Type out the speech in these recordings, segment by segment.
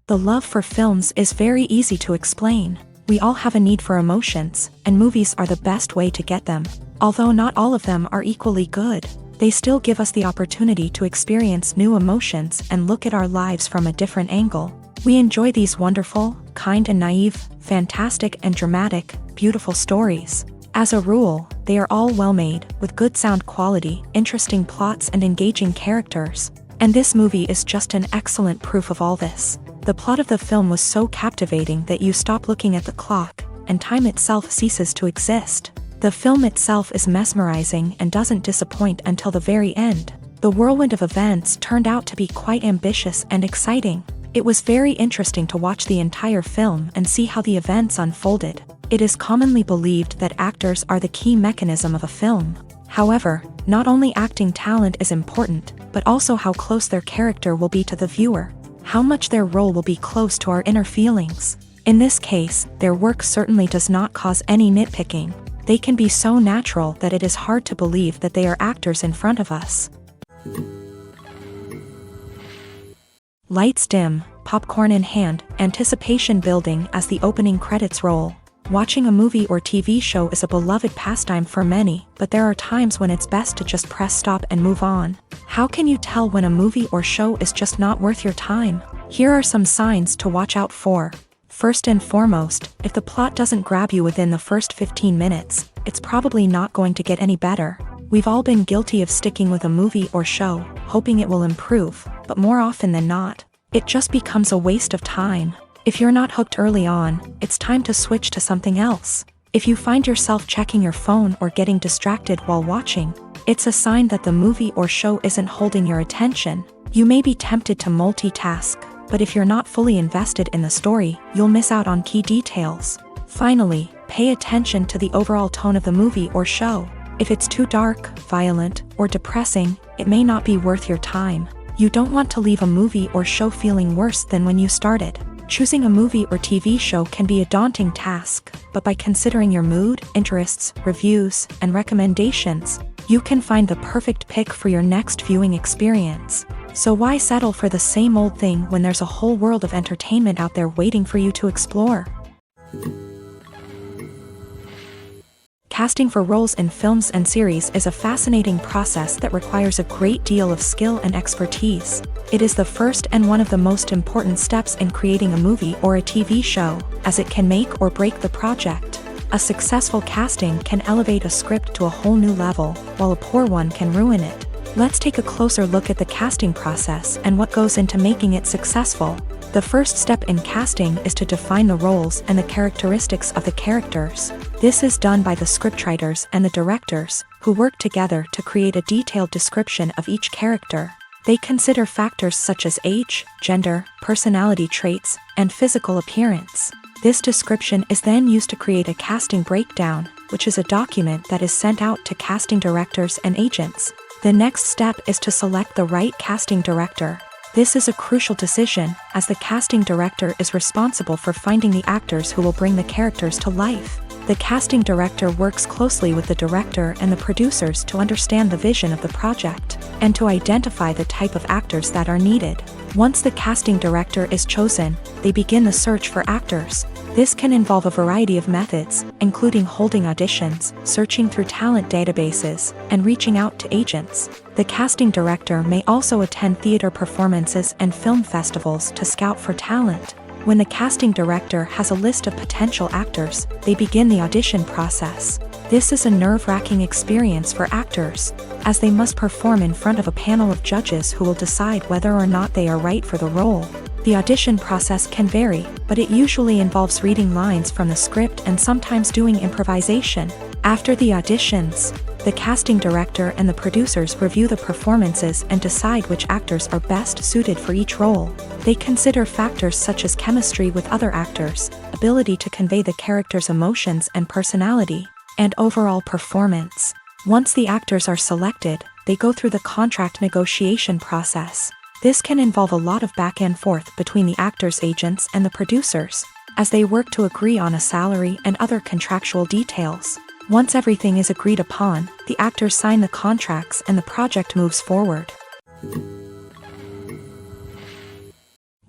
The love for films is very easy to explain. We all have a need for emotions, and movies are the best way to get them. Although not all of them are equally good, they still give us the opportunity to experience new emotions and look at our lives from a different angle. We enjoy these wonderful, kind and naive, fantastic and dramatic, beautiful stories. As a rule, they are all well-made, with good sound quality, interesting plots and engaging characters. And this movie is just an excellent proof of all this. The plot of the film was so captivating that you stop looking at the clock, and time itself ceases to exist. The film itself is mesmerizing and doesn't disappoint until the very end. The whirlwind of events turned out to be quite ambitious and exciting. It was very interesting to watch the entire film and see how the events unfolded. It is commonly believed that actors are the key mechanism of a film. However, not only acting talent is important, but also how close their character will be to the viewer. How much their role will be close to our inner feelings. In this case, their work certainly does not cause any nitpicking. They can be so natural that it is hard to believe that they are actors in front of us. Lights dim, popcorn in hand, anticipation building as the opening credits roll. Watching a movie or TV show is a beloved pastime for many, but there are times when it's best to just press stop and move on. How can you tell when a movie or show is just not worth your time? Here are some signs to watch out for. First and foremost, if the plot doesn't grab you within the first 15 minutes, it's probably not going to get any better. We've all been guilty of sticking with a movie or show, hoping it will improve, but more often than not, it just becomes a waste of time. If you're not hooked early on, it's time to switch to something else. If you find yourself checking your phone or getting distracted while watching, it's a sign that the movie or show isn't holding your attention. You may be tempted to multitask, but if you're not fully invested in the story, you'll miss out on key details. Finally, pay attention to the overall tone of the movie or show. If it's too dark, violent, or depressing, it may not be worth your time. You don't want to leave a movie or show feeling worse than when you started. Choosing a movie or TV show can be a daunting task, but by considering your mood, interests, reviews, and recommendations, you can find the perfect pick for your next viewing experience. So why settle for the same old thing when there's a whole world of entertainment out there waiting for you to explore? Casting for roles in films and series is a fascinating process that requires a great deal of skill and expertise. It is the first and one of the most important steps in creating a movie or a TV show, as it can make or break the project. A successful casting can elevate a script to a whole new level, while a poor one can ruin it. Let's take a closer look at the casting process and what goes into making it successful. The first step in casting is to define the roles and the characteristics of the characters. This is done by the scriptwriters and the directors, who work together to create a detailed description of each character. They consider factors such as age, gender, personality traits, and physical appearance. This description is then used to create a casting breakdown, which is a document that is sent out to casting directors and agents. The next step is to select the right casting director. This is a crucial decision, as the casting director is responsible for finding the actors who will bring the characters to life. The casting director works closely with the director and the producers to understand the vision of the project, and to identify the type of actors that are needed. Once the casting director is chosen, they begin the search for actors. This can involve a variety of methods, including holding auditions, searching through talent databases, and reaching out to agents. The casting director may also attend theater performances and film festivals to scout for talent. When the casting director has a list of potential actors, they begin the audition process. This is a nerve-wracking experience for actors, as they must perform in front of a panel of judges who will decide whether or not they are right for the role. The audition process can vary, but it usually involves reading lines from the script and sometimes doing improvisation. After the auditions, the casting director and the producers review the performances and decide which actors are best suited for each role. They consider factors such as chemistry with other actors, ability to convey the character's emotions and personality, and overall performance. Once the actors are selected, they go through the contract negotiation process. This can involve a lot of back and forth between the actors' agents and the producers, as they work to agree on a salary and other contractual details. Once everything is agreed upon, the actors sign the contracts and the project moves forward.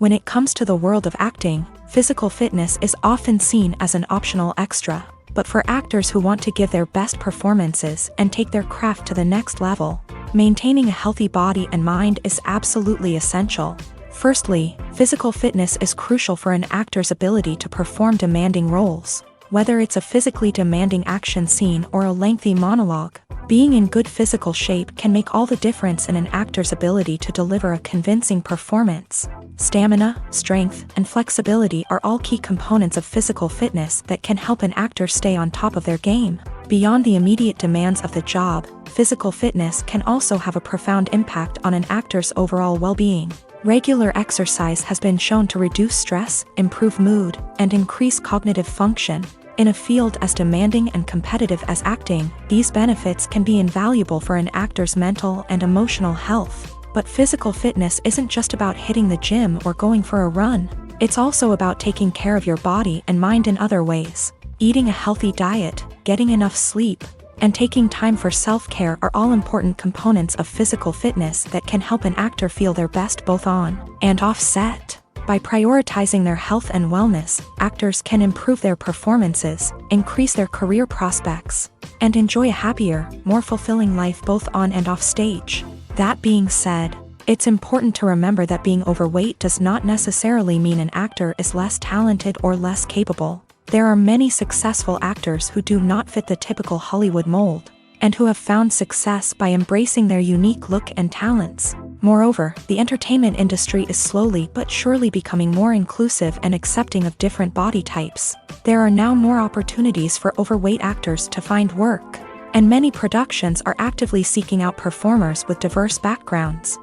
When it comes to the world of acting, physical fitness is often seen as an optional extra. But for actors who want to give their best performances and take their craft to the next level, maintaining a healthy body and mind is absolutely essential. Firstly, physical fitness is crucial for an actor's ability to perform demanding roles. Whether it's a physically demanding action scene or a lengthy monologue, being in good physical shape can make all the difference in an actor's ability to deliver a convincing performance. Stamina, strength, and flexibility are all key components of physical fitness that can help an actor stay on top of their game. Beyond the immediate demands of the job, physical fitness can also have a profound impact on an actor's overall well-being. Regular exercise has been shown to reduce stress, improve mood, and increase cognitive function. In a field as demanding and competitive as acting, these benefits can be invaluable for an actor's mental and emotional health. But physical fitness isn't just about hitting the gym or going for a run. It's also about taking care of your body and mind in other ways. Eating a healthy diet, getting enough sleep, and taking time for self-care are all important components of physical fitness that can help an actor feel their best both on and off set. By prioritizing their health and wellness, actors can improve their performances, increase their career prospects, and enjoy a happier, more fulfilling life both on and off stage. That being said, it's important to remember that being overweight does not necessarily mean an actor is less talented or less capable. There are many successful actors who do not fit the typical Hollywood mold, and who have found success by embracing their unique look and talents. Moreover, the entertainment industry is slowly but surely becoming more inclusive and accepting of different body types. There are now more opportunities for overweight actors to find work, and many productions are actively seeking out performers with diverse backgrounds.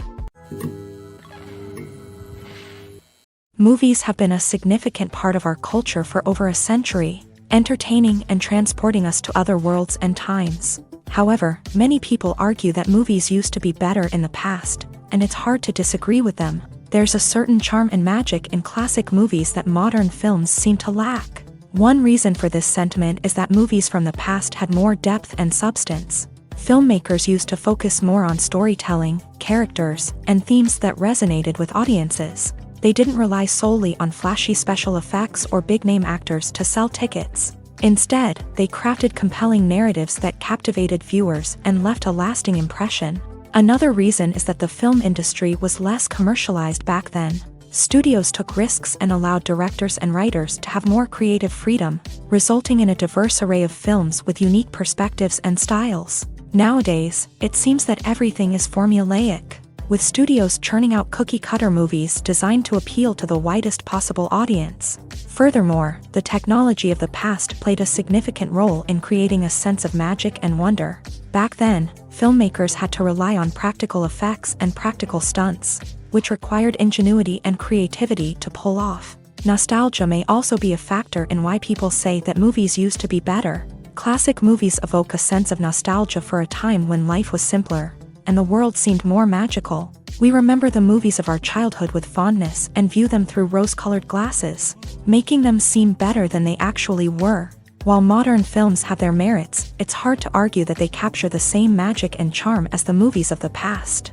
Movies have been a significant part of our culture for over a century, entertaining and transporting us to other worlds and times. However, many people argue that movies used to be better in the past, and it's hard to disagree with them. There's a certain charm and magic in classic movies that modern films seem to lack. One reason for this sentiment is that movies from the past had more depth and substance. Filmmakers used to focus more on storytelling, characters, and themes that resonated with audiences. They didn't rely solely on flashy special effects or big-name actors to sell tickets. Instead, they crafted compelling narratives that captivated viewers and left a lasting impression. Another reason is that the film industry was less commercialized back then. Studios took risks and allowed directors and writers to have more creative freedom, resulting in a diverse array of films with unique perspectives and styles. Nowadays, it seems that everything is formulaic, with studios churning out cookie-cutter movies designed to appeal to the widest possible audience. Furthermore, the technology of the past played a significant role in creating a sense of magic and wonder. Back then, filmmakers had to rely on practical effects and practical stunts, which required ingenuity and creativity to pull off. Nostalgia may also be a factor in why people say that movies used to be better. Classic movies evoke a sense of nostalgia for a time when life was simpler, and the world seemed more magical. We remember the movies of our childhood with fondness and view them through rose-colored glasses, making them seem better than they actually were. While modern films have their merits, it's hard to argue that they capture the same magic and charm as the movies of the past.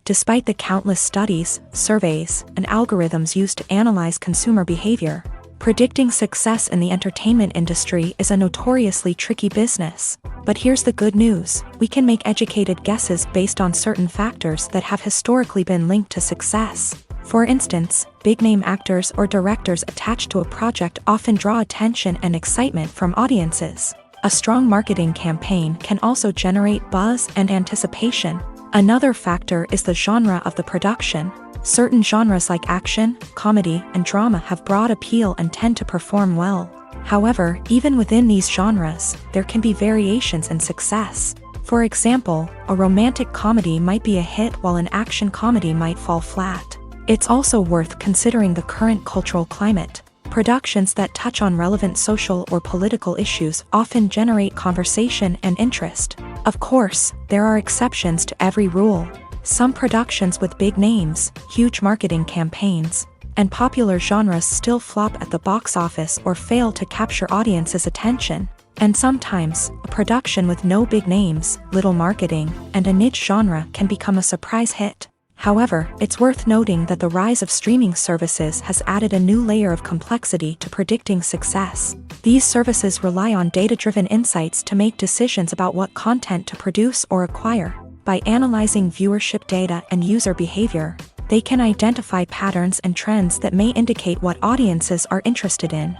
Despite the countless studies, surveys, and algorithms used to analyze consumer behavior, predicting success in the entertainment industry is a notoriously tricky business. But here's the good news: we can make educated guesses based on certain factors that have historically been linked to success. For instance, big-name actors or directors attached to a project often draw attention and excitement from audiences. A strong marketing campaign can also generate buzz and anticipation. Another factor is the genre of the production. Certain genres like action, comedy, and drama have broad appeal and tend to perform well. However, even within these genres, there can be variations in success. For example, a romantic comedy might be a hit while an action comedy might fall flat. It's also worth considering the current cultural climate. Productions that touch on relevant social or political issues often generate conversation and interest. Of course, there are exceptions to every rule. Some productions with big names, huge marketing campaigns, and popular genres still flop at the box office or fail to capture audiences' attention. And sometimes, a production with no big names, little marketing, and a niche genre can become a surprise hit. However, it's worth noting that the rise of streaming services has added a new layer of complexity to predicting success. These services rely on data-driven insights to make decisions about what content to produce or acquire. By analyzing viewership data and user behavior, they can identify patterns and trends that may indicate what audiences are interested in.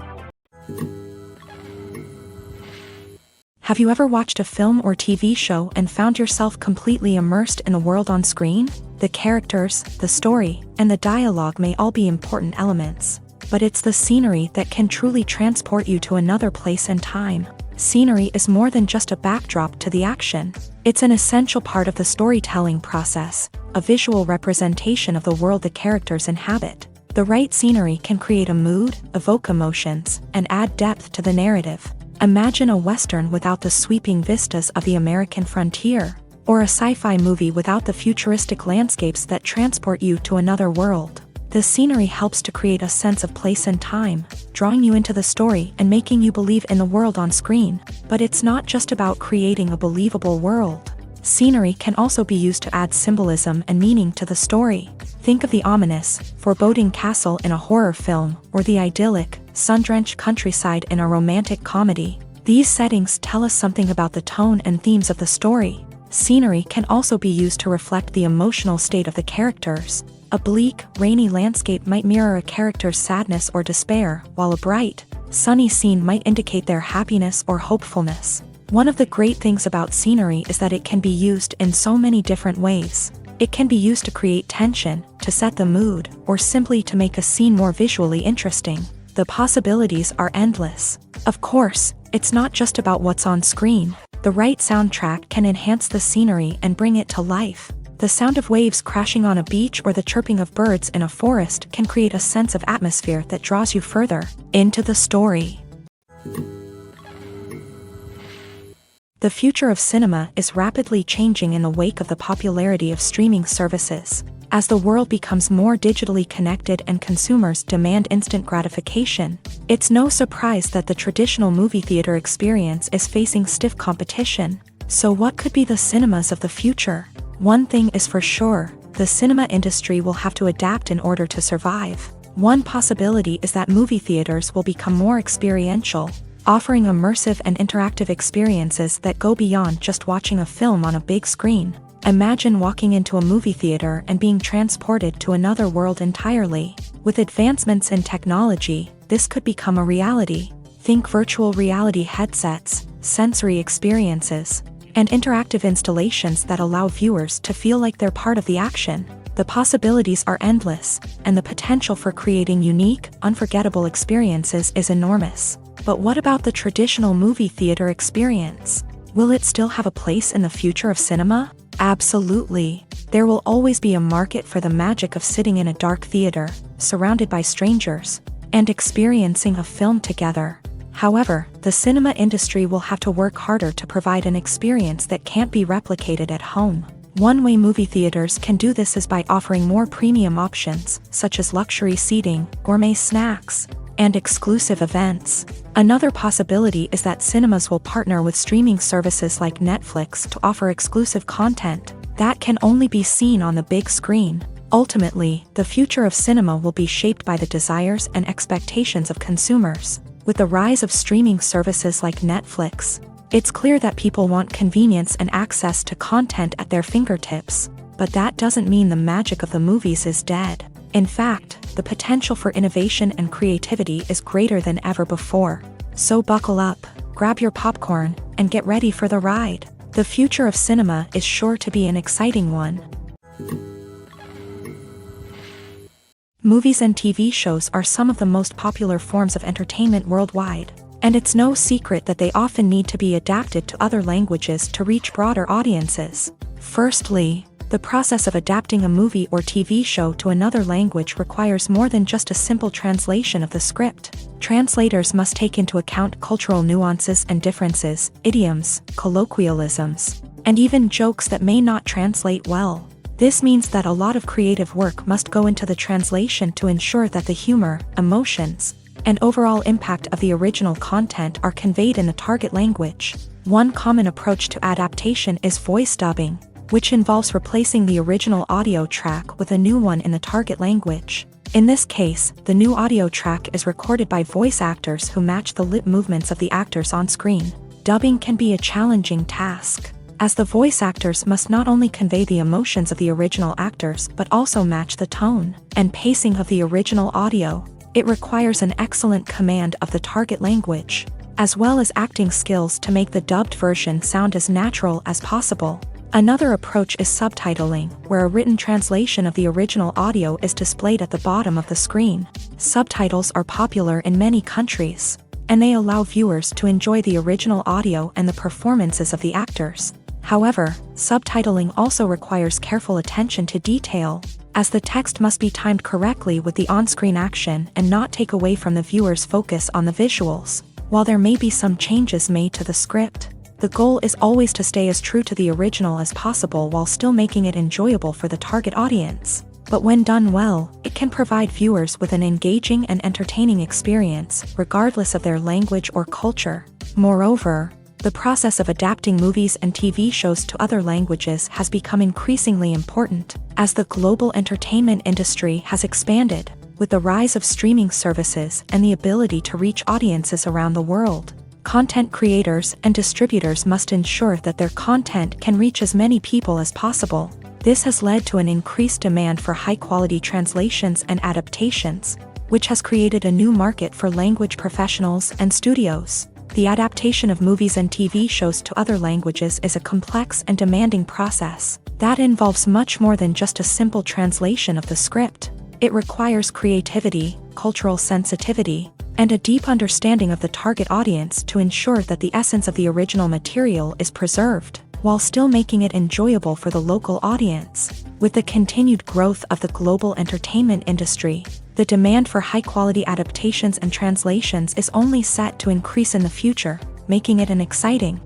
Have you ever watched a film or TV show and found yourself completely immersed in the world on screen? The characters, the story, and the dialogue may all be important elements, but it's the scenery that can truly transport you to another place and time. Scenery is more than just a backdrop to the action. It's an essential part of the storytelling process, a visual representation of the world the characters inhabit. The right scenery can create a mood, evoke emotions, and add depth to the narrative. Imagine a Western without the sweeping vistas of the American frontier, or a sci-fi movie without the futuristic landscapes that transport you to another world. The scenery helps to create a sense of place and time, drawing you into the story and making you believe in the world on screen. But it's not just about creating a believable world. Scenery can also be used to add symbolism and meaning to the story. Think of the ominous, foreboding castle in a horror film, or the idyllic, sun-drenched countryside in a romantic comedy. These settings tell us something about the tone and themes of the story. Scenery can also be used to reflect the emotional state of the characters. A bleak, rainy landscape might mirror a character's sadness or despair, while a bright, sunny scene might indicate their happiness or hopefulness. One of the great things about scenery is that it can be used in so many different ways. It can be used to create tension, to set the mood, or simply to make a scene more visually interesting. The possibilities are endless. Of course, it's not just about what's on screen. The right soundtrack can enhance the scenery and bring it to life. The sound of waves crashing on a beach or the chirping of birds in a forest can create a sense of atmosphere that draws you further into the story. The future of cinema is rapidly changing in the wake of the popularity of streaming services. As the world becomes more digitally connected and consumers demand instant gratification, it's no surprise that the traditional movie theater experience is facing stiff competition. So what could be the cinemas of the future? One thing is for sure, the cinema industry will have to adapt in order to survive. One possibility is that movie theaters will become more experiential, offering immersive and interactive experiences that go beyond just watching a film on a big screen. Imagine walking into a movie theater and being transported to another world entirely. With advancements in technology, this could become a reality. Think virtual reality headsets, sensory experiences, and interactive installations that allow viewers to feel like they're part of the action. The possibilities are endless, and the potential for creating unique, unforgettable experiences is enormous. But what about the traditional movie theater experience? Will it still have a place in the future of cinema? Absolutely. There will always be a market for the magic of sitting in a dark theater, surrounded by strangers, and experiencing a film together. However, the cinema industry will have to work harder to provide an experience that can't be replicated at home. One way movie theaters can do this is by offering more premium options, such as luxury seating, gourmet snacks, and exclusive events. Another possibility is that cinemas will partner with streaming services like Netflix to offer exclusive content that can only be seen on the big screen. Ultimately, the future of cinema will be shaped by the desires and expectations of consumers. With the rise of streaming services like Netflix, it's clear that people want convenience and access to content at their fingertips. But that doesn't mean the magic of the movies is dead. In fact, the potential for innovation and creativity is greater than ever before. So buckle up, grab your popcorn, and get ready for the ride. The future of cinema is sure to be an exciting one. Movies and TV shows are some of the most popular forms of entertainment worldwide, and it's no secret that they often need to be adapted to other languages to reach broader audiences. Firstly, the process of adapting a movie or TV show to another language requires more than just a simple translation of the script. Translators must take into account cultural nuances and differences, idioms, colloquialisms, and even jokes that may not translate well. This means that a lot of creative work must go into the translation to ensure that the humor, emotions, and overall impact of the original content are conveyed in the target language. One common approach to adaptation is voice dubbing. which involves replacing the original audio track with a new one in the target language. In this case, the new audio track is recorded by voice actors who match the lip movements of the actors on screen. Dubbing can be a challenging task, as the voice actors must not only convey the emotions of the original actors but also match the tone and pacing of the original audio. It requires an excellent command of the target language, as well as acting skills to make the dubbed version sound as natural as possible. Another approach is subtitling, where a written translation of the original audio is displayed at the bottom of the screen. Subtitles are popular in many countries, and they allow viewers to enjoy the original audio and the performances of the actors. However, subtitling also requires careful attention to detail, as the text must be timed correctly with the on-screen action and not take away from the viewer's focus on the visuals. While there may be some changes made to the script, the goal is always to stay as true to the original as possible while still making it enjoyable for the target audience. But when done well, it can provide viewers with an engaging and entertaining experience, regardless of their language or culture. Moreover, the process of adapting movies and TV shows to other languages has become increasingly important, as the global entertainment industry has expanded, with the rise of streaming services and the ability to reach audiences around the world. Content creators and distributors must ensure that their content can reach as many people as possible. This has led to an increased demand for high-quality translations and adaptations, which has created a new market for language professionals and studios. The adaptation of movies and TV shows to other languages is a complex and demanding process that involves much more than just a simple translation of the script. It requires creativity, cultural sensitivity, and a deep understanding of the target audience to ensure that the essence of the original material is preserved, while still making it enjoyable for the local audience. With the continued growth of the global entertainment industry, the demand for high-quality adaptations and translations is only set to increase in the future, making it an exciting.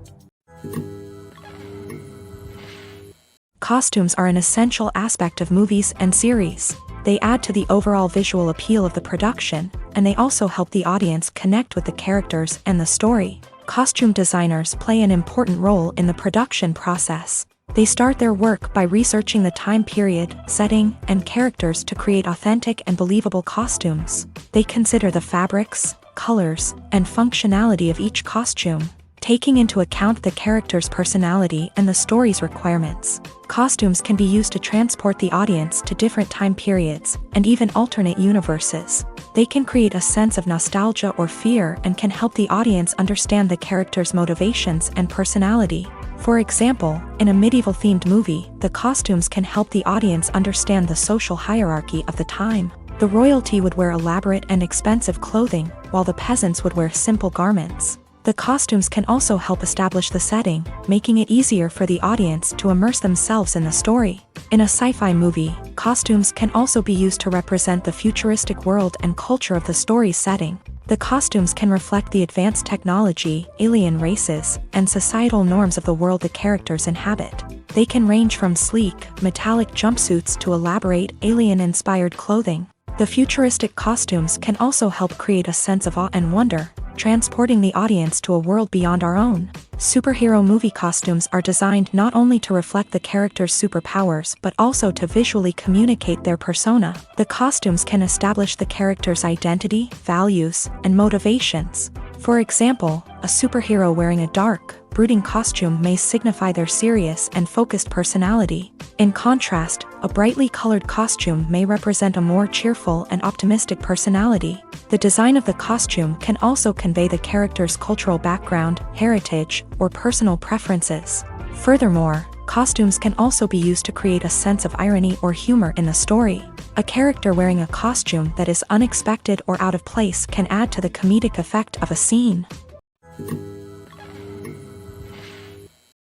Costumes are an essential aspect of movies and series. They add to the overall visual appeal of the production, and they also help the audience connect with the characters and the story. Costume designers play an important role in the production process. They start their work by researching the time period, setting, and characters to create authentic and believable costumes. They consider the fabrics, colors, and functionality of each costume, taking into account the character's personality and the story's requirements. Costumes can be used to transport the audience to different time periods and even alternate universes. They can create a sense of nostalgia or fear and can help the audience understand the character's motivations and personality. For example, in a medieval-themed movie, the costumes can help the audience understand the social hierarchy of the time. The royalty would wear elaborate and expensive clothing, while the peasants would wear simple garments. The costumes can also help establish the setting, making it easier for the audience to immerse themselves in the story. In a sci-fi movie, costumes can also be used to represent the futuristic world and culture of the story's setting. The costumes can reflect the advanced technology, alien races, and societal norms of the world the characters inhabit. They can range from sleek, metallic jumpsuits to elaborate, alien-inspired clothing. The futuristic costumes can also help create a sense of awe and wonder, transporting the audience to a world beyond our own. Superhero movie costumes are designed not only to reflect the character's superpowers but also to visually communicate their persona. The costumes can establish the character's identity, values, and motivations. For example, a superhero wearing a dark, brooding costume may signify their serious and focused personality. In contrast, a brightly colored costume may represent a more cheerful and optimistic personality. The design of the costume can also convey the character's cultural background, heritage, or personal preferences. Furthermore, costumes can also be used to create a sense of irony or humor in the story. A character wearing a costume that is unexpected or out of place can add to the comedic effect of a scene.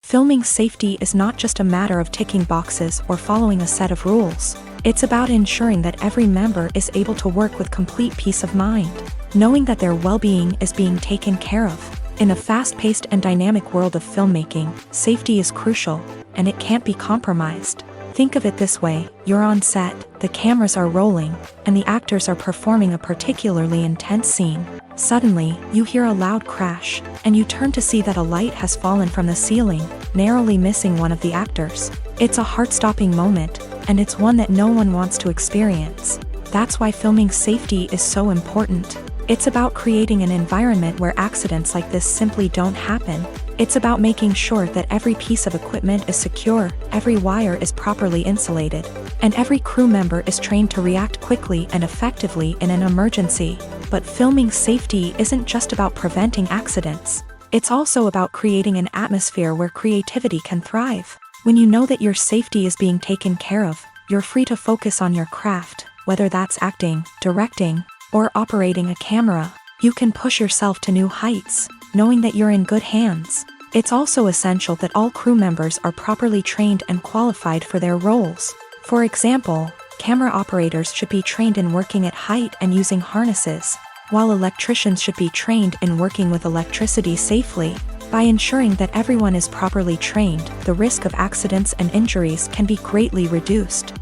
Filming safety is not just a matter of ticking boxes or following a set of rules. It's about ensuring that every member is able to work with complete peace of mind, knowing that their well-being is being taken care of. In a fast-paced and dynamic world of filmmaking, safety is crucial, and it can't be compromised. Think of it this way: you're on set, the cameras are rolling, and the actors are performing a particularly intense scene. Suddenly, you hear a loud crash, and you turn to see that a light has fallen from the ceiling, narrowly missing one of the actors. It's a heart-stopping moment, and it's one that no one wants to experience. That's why filming safety is so important. It's about creating an environment where accidents like this simply don't happen. It's about making sure that every piece of equipment is secure, every wire is properly insulated, and every crew member is trained to react quickly and effectively in an emergency. But filming safety isn't just about preventing accidents. It's also about creating an atmosphere where creativity can thrive. When you know that your safety is being taken care of, you're free to focus on your craft, whether that's acting, directing, or operating a camera. You can push yourself to new heights, knowing that you're in good hands. It's also essential that all crew members are properly trained and qualified for their roles. For example, camera operators should be trained in working at height and using harnesses, while electricians should be trained in working with electricity safely. By ensuring that everyone is properly trained, the risk of accidents and injuries can be greatly reduced.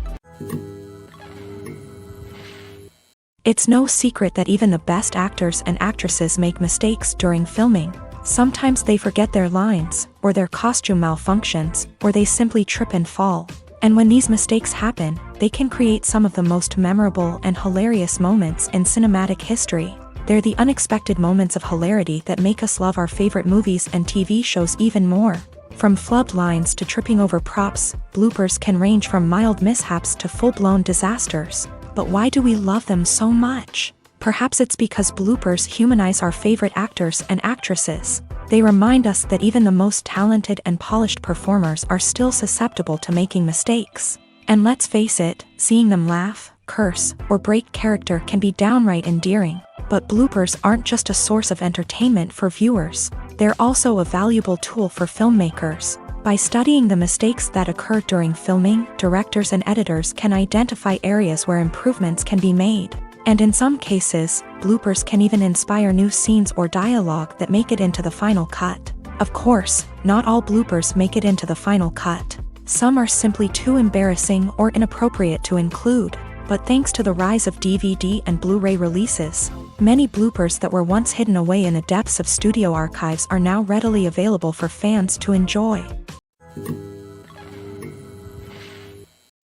It's no secret that even the best actors and actresses make mistakes during filming. Sometimes they forget their lines, or their costume malfunctions, or they simply trip and fall. And when these mistakes happen, they can create some of the most memorable and hilarious moments in cinematic history. They're the unexpected moments of hilarity that make us love our favorite movies and TV shows even more. From flubbed lines to tripping over props, bloopers can range from mild mishaps to full-blown disasters. But why do we love them so much? Perhaps it's because bloopers humanize our favorite actors and actresses. They remind us that even the most talented and polished performers are still susceptible to making mistakes. And let's face it, seeing them laugh, curse, or break character can be downright endearing. But bloopers aren't just a source of entertainment for viewers. They're also a valuable tool for filmmakers. By studying the mistakes that occur during filming, directors and editors can identify areas where improvements can be made. And in some cases, bloopers can even inspire new scenes or dialogue that make it into the final cut. Of course, not all bloopers make it into the final cut. Some are simply too embarrassing or inappropriate to include. But thanks to the rise of DVD and Blu-ray releases, many bloopers that were once hidden away in the depths of studio archives are now readily available for fans to enjoy.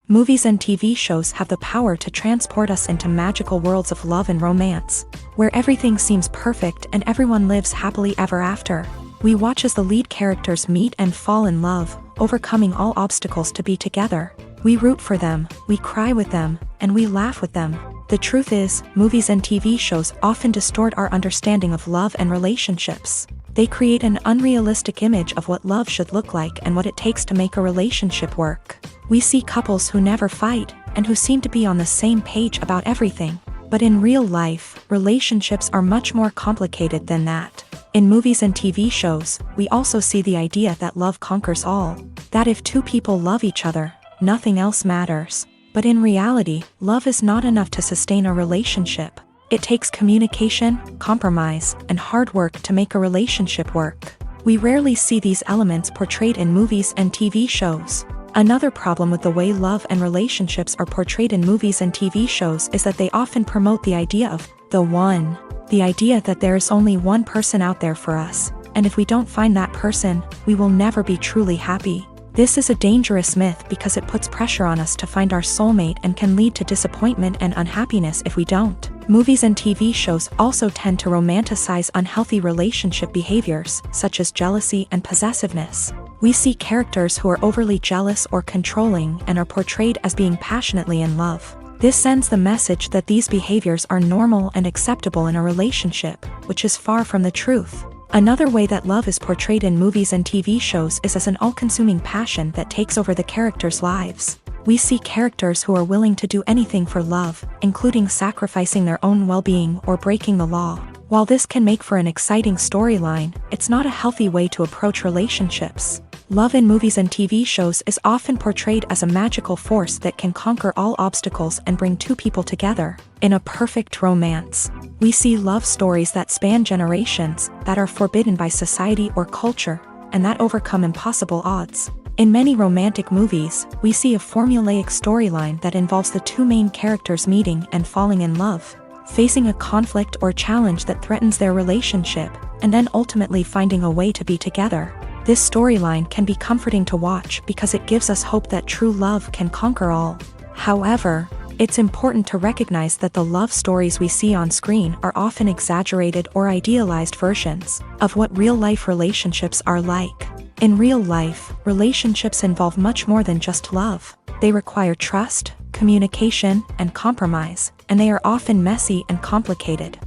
Movies and TV shows have the power to transport us into magical worlds of love and romance, where everything seems perfect and everyone lives happily ever after. We watch as the lead characters meet and fall in love, overcoming all obstacles to be together. We root for them, we cry with them, and we laugh with them. The truth is, movies and TV shows often distort our understanding of love and relationships. They create an unrealistic image of what love should look like and what it takes to make a relationship work. We see couples who never fight, and who seem to be on the same page about everything. But in real life, relationships are much more complicated than that. In movies and TV shows, we also see the idea that love conquers all. That if two people love each other, nothing else matters. But in reality, love is not enough to sustain a relationship. It takes communication, compromise, and hard work to make a relationship work. We rarely see these elements portrayed in movies and TV shows. Another problem with the way love and relationships are portrayed in movies and TV shows is that they often promote the idea of the one. The idea that there is only one person out there for us, and if we don't find that person, we will never be truly happy. This is a dangerous myth because it puts pressure on us to find our soulmate and can lead to disappointment and unhappiness if we don't. Movies and TV shows also tend to romanticize unhealthy relationship behaviors, such as jealousy and possessiveness. We see characters who are overly jealous or controlling and are portrayed as being passionately in love. This sends the message that these behaviors are normal and acceptable in a relationship, which is far from the truth. Another way that love is portrayed in movies and TV shows is as an all-consuming passion that takes over the characters' lives. We see characters who are willing to do anything for love, including sacrificing their own well-being or breaking the law. While this can make for an exciting storyline, it's not a healthy way to approach relationships. Love in movies and TV shows is often portrayed as a magical force that can conquer all obstacles and bring two people together. In a perfect romance, we see love stories that span generations, that are forbidden by society or culture, and that overcome impossible odds. In many romantic movies, we see a formulaic storyline that involves the two main characters meeting and falling in love. facing a conflict or challenge that threatens their relationship, and then ultimately finding a way to be together. This storyline can be comforting to watch because it gives us hope that true love can conquer all. However, it's important to recognize that the love stories we see on screen are often exaggerated or idealized versions of what real-life relationships are like. In real life, relationships involve much more than just love. They require trust, communication, and compromise, and they are often messy and complicated.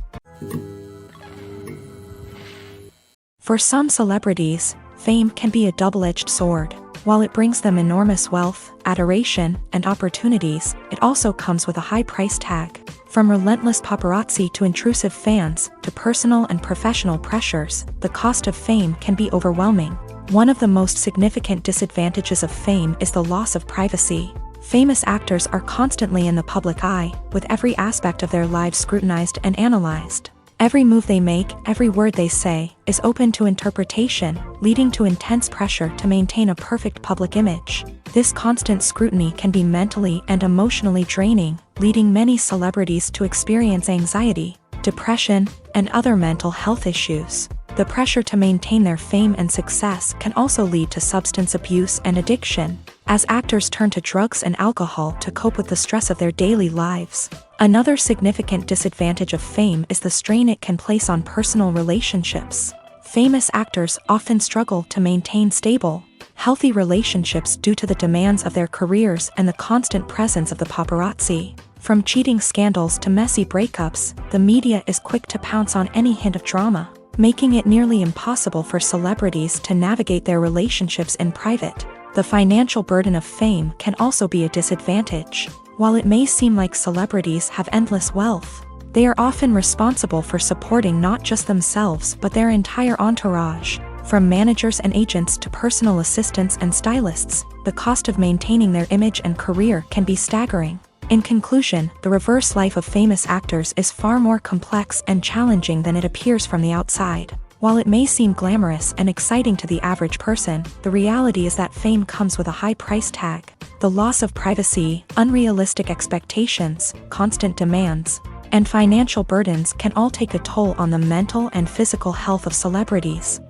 For some celebrities, fame can be a double-edged sword. While it brings them enormous wealth, adoration, and opportunities, it also comes with a high price tag. From relentless paparazzi to intrusive fans, to personal and professional pressures, the cost of fame can be overwhelming. One of the most significant disadvantages of fame is the loss of privacy. Famous actors are constantly in the public eye, with every aspect of their lives scrutinized and analyzed. Every move they make, every word they say, is open to interpretation, leading to intense pressure to maintain a perfect public image. This constant scrutiny can be mentally and emotionally draining, leading many celebrities to experience anxiety, depression, and other mental health issues. The pressure to maintain their fame and success can also lead to substance abuse and addiction, as actors turn to drugs and alcohol to cope with the stress of their daily lives. Another significant disadvantage of fame is the strain it can place on personal relationships. Famous actors often struggle to maintain stable, healthy relationships due to the demands of their careers and the constant presence of the paparazzi. From cheating scandals to messy breakups, the media is quick to pounce on any hint of drama, making it nearly impossible for celebrities to navigate their relationships in private. The financial burden of fame can also be a disadvantage. While it may seem like celebrities have endless wealth, they are often responsible for supporting not just themselves but their entire entourage. From managers and agents to personal assistants and stylists, the cost of maintaining their image and career can be staggering. In conclusion, the reverse life of famous actors is far more complex and challenging than it appears from the outside. While it may seem glamorous and exciting to the average person, the reality is that fame comes with a high price tag. The loss of privacy, unrealistic expectations, constant demands, and financial burdens can all take a toll on the mental and physical health of celebrities.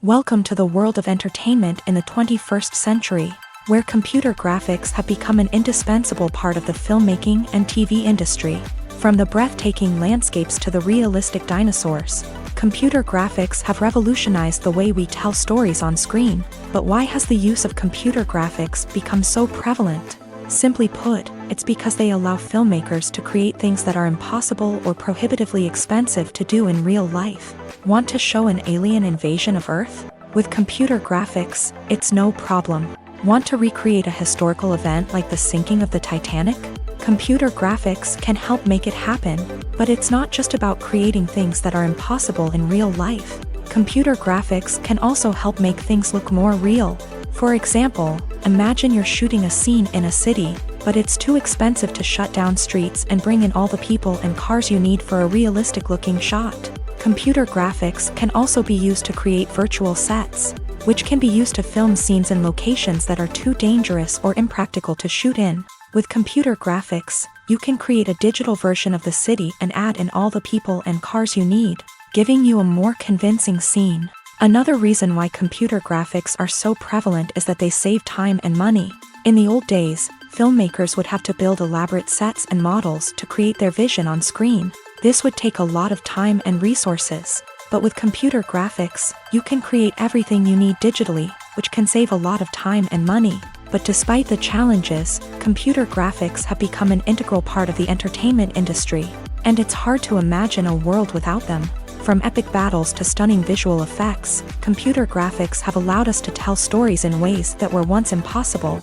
Welcome to the world of entertainment in the 21st century, where computer graphics have become an indispensable part of the filmmaking and TV industry. From the breathtaking landscapes to the realistic dinosaurs, computer graphics have revolutionized the way we tell stories on screen. But why has the use of computer graphics become so prevalent? Simply put, it's because they allow filmmakers to create things that are impossible or prohibitively expensive to do in real life. Want to show an alien invasion of Earth? With computer graphics, it's no problem. Want to recreate a historical event like the sinking of the Titanic? Computer graphics can help make it happen, but it's not just about creating things that are impossible in real life. Computer graphics can also help make things look more real. For example, imagine you're shooting a scene in a city, but it's too expensive to shut down streets and bring in all the people and cars you need for a realistic-looking shot. Computer graphics can also be used to create virtual sets, which can be used to film scenes in locations that are too dangerous or impractical to shoot in. With computer graphics, you can create a digital version of the city and add in all the people and cars you need, giving you a more convincing scene. Another reason why computer graphics are so prevalent is that they save time and money. In the old days, filmmakers would have to build elaborate sets and models to create their vision on screen. This would take a lot of time and resources. But with computer graphics, you can create everything you need digitally, which can save a lot of time and money. But despite the challenges, computer graphics have become an integral part of the entertainment industry, and it's hard to imagine a world without them. From epic battles to stunning visual effects, computer graphics have allowed us to tell stories in ways that were once impossible.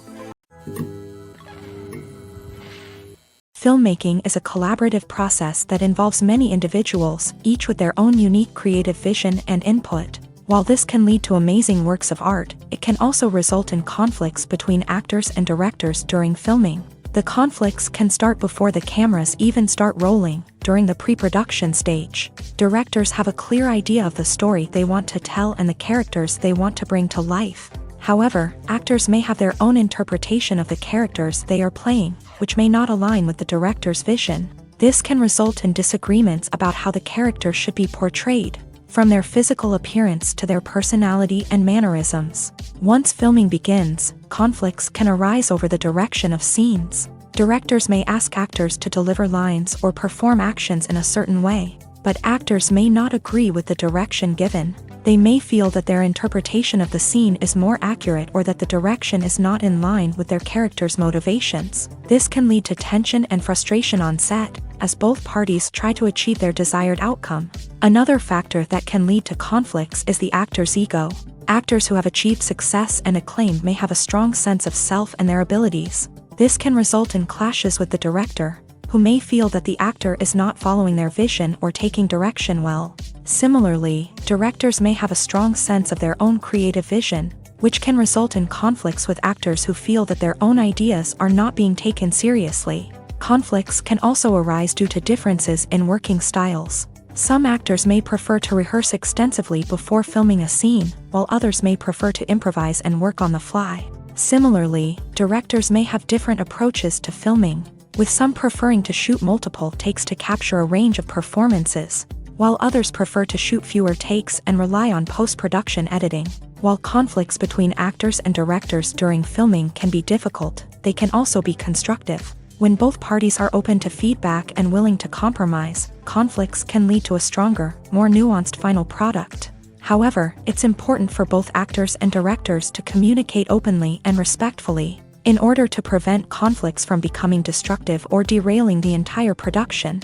Filmmaking is a collaborative process that involves many individuals, each with their own unique creative vision and input. While this can lead to amazing works of art, it can also result in conflicts between actors and directors during filming. The conflicts can start before the cameras even start rolling, during the pre-production stage. Directors have a clear idea of the story they want to tell and the characters they want to bring to life. However, actors may have their own interpretation of the characters they are playing, which may not align with the director's vision. This can result in disagreements about how the character should be portrayed, from their physical appearance to their personality and mannerisms. Once filming begins, conflicts can arise over the direction of scenes. Directors may ask actors to deliver lines or perform actions in a certain way, but actors may not agree with the direction given. They may feel that their interpretation of the scene is more accurate or that the direction is not in line with their character's motivations. This can lead to tension and frustration on set, as both parties try to achieve their desired outcome. Another factor that can lead to conflicts is the actor's ego. Actors who have achieved success and acclaim may have a strong sense of self and their abilities. This can result in clashes with the director, who may feel that the actor is not following their vision or taking direction well. Similarly, directors may have a strong sense of their own creative vision, which can result in conflicts with actors who feel that their own ideas are not being taken seriously. Conflicts can also arise due to differences in working styles. Some actors may prefer to rehearse extensively before filming a scene, while others may prefer to improvise and work on the fly. Similarly, directors may have different approaches to filming, with some preferring to shoot multiple takes to capture a range of performances, while others prefer to shoot fewer takes and rely on post-production editing. While conflicts between actors and directors during filming can be difficult, they can also be constructive. When both parties are open to feedback and willing to compromise, conflicts can lead to a stronger, more nuanced final product. However, it's important for both actors and directors to communicate openly and respectfully, in order to prevent conflicts from becoming destructive or derailing the entire production.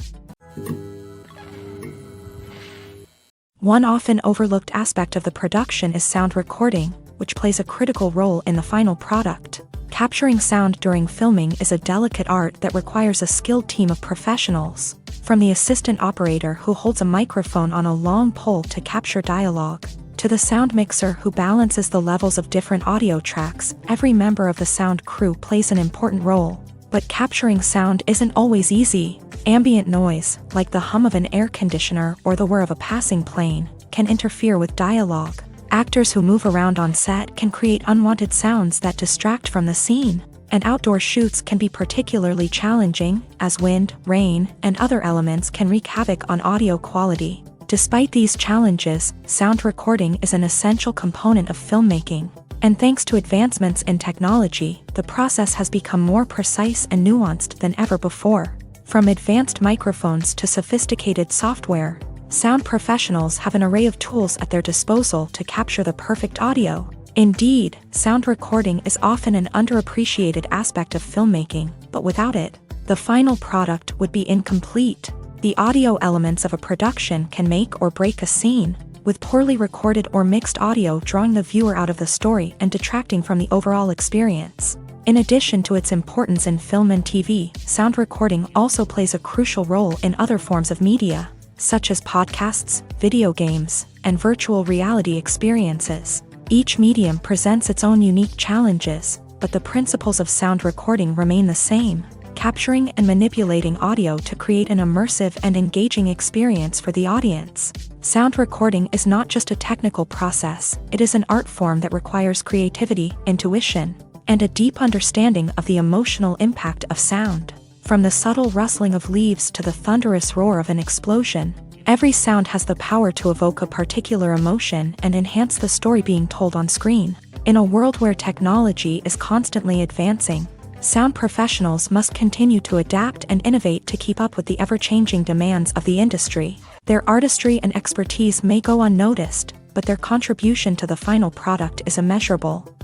One often overlooked aspect of the production is sound recording, which plays a critical role in the final product. Capturing sound during filming is a delicate art that requires a skilled team of professionals, from the assistant operator who holds a microphone on a long pole to capture dialogue, to the sound mixer who balances the levels of different audio tracks. Every member of the sound crew plays an important role. But capturing sound isn't always easy. Ambient noise, like the hum of an air conditioner or the whir of a passing plane, can interfere with dialogue. Actors who move around on set can create unwanted sounds that distract from the scene, and outdoor shoots can be particularly challenging, as wind, rain, and other elements can wreak havoc on audio quality. Despite these challenges, sound recording is an essential component of filmmaking, and thanks to advancements in technology, the process has become more precise and nuanced than ever before. From advanced microphones to sophisticated software, sound professionals have an array of tools at their disposal to capture the perfect audio. Indeed, sound recording is often an underappreciated aspect of filmmaking, but without it, the final product would be incomplete. The audio elements of a production can make or break a scene, with poorly recorded or mixed audio drawing the viewer out of the story and detracting from the overall experience. In addition to its importance in film and TV, sound recording also plays a crucial role in other forms of media, such as podcasts, video games, and virtual reality experiences. Each medium presents its own unique challenges, but the principles of sound recording remain the same: capturing and manipulating audio to create an immersive and engaging experience for the audience. Sound recording is not just a technical process, it is an art form that requires creativity, intuition, and a deep understanding of the emotional impact of sound. From the subtle rustling of leaves to the thunderous roar of an explosion, every sound has the power to evoke a particular emotion and enhance the story being told on screen. In a world where technology is constantly advancing, sound professionals must continue to adapt and innovate to keep up with the ever-changing demands of the industry. Their artistry and expertise may go unnoticed, but their contribution to the final product is immeasurable.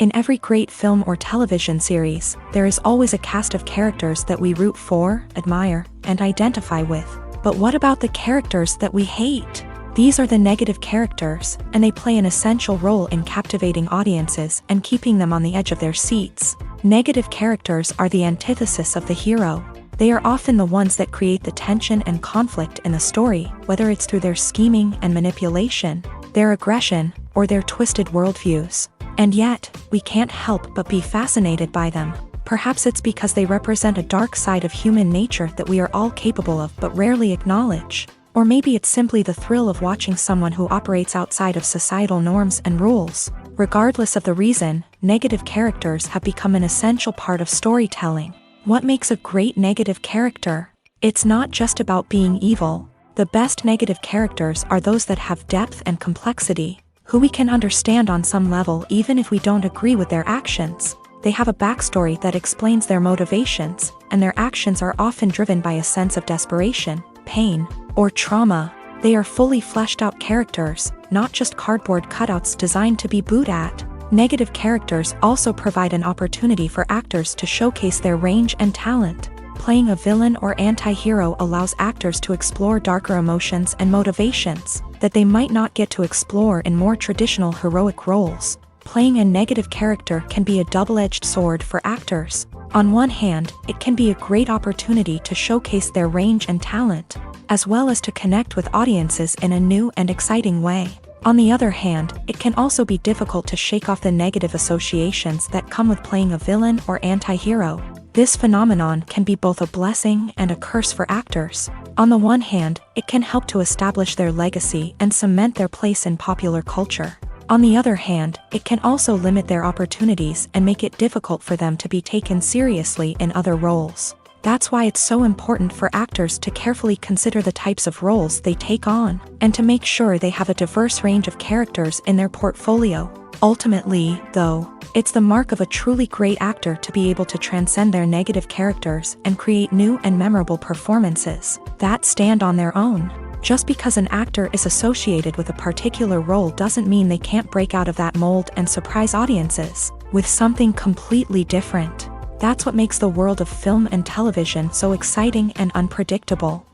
In every great film or television series, there is always a cast of characters that we root for, admire, and identify with. But what about the characters that we hate? These are the negative characters, and they play an essential role in captivating audiences and keeping them on the edge of their seats. Negative characters are the antithesis of the hero. They are often the ones that create the tension and conflict in the story, whether it's through their scheming and manipulation, their aggression, or their twisted worldviews. And yet, we can't help but be fascinated by them. Perhaps it's because they represent a dark side of human nature that we are all capable of but rarely acknowledge. Or maybe it's simply the thrill of watching someone who operates outside of societal norms and rules. Regardless of the reason, negative characters have become an essential part of storytelling. What makes a great negative character? It's not just about being evil. The best negative characters are those that have depth and complexity, who we can understand on some level even if we don't agree with their actions. They have a backstory that explains their motivations, and their actions are often driven by a sense of desperation, pain, or trauma. They are fully fleshed out characters, not just cardboard cutouts designed to be booed at. Negative characters also provide an opportunity for actors to showcase their range and talent. Playing a villain or anti-hero allows actors to explore darker emotions and motivations that they might not get to explore in more traditional heroic roles. Playing a negative character can be a double-edged sword for actors. On one hand, it can be a great opportunity to showcase their range and talent, as well as to connect with audiences in a new and exciting way. On the other hand, it can also be difficult to shake off the negative associations that come with playing a villain or anti-hero. This phenomenon can be both a blessing and a curse for actors. On the one hand, it can help to establish their legacy and cement their place in popular culture. On the other hand, it can also limit their opportunities and make it difficult for them to be taken seriously in other roles. That's why it's so important for actors to carefully consider the types of roles they take on, and to make sure they have a diverse range of characters in their portfolio. Ultimately, though, it's the mark of a truly great actor to be able to transcend their negative characters and create new and memorable performances that stand on their own. Just because an actor is associated with a particular role doesn't mean they can't break out of that mold and surprise audiences with something completely different. That's what makes the world of film and television so exciting and unpredictable.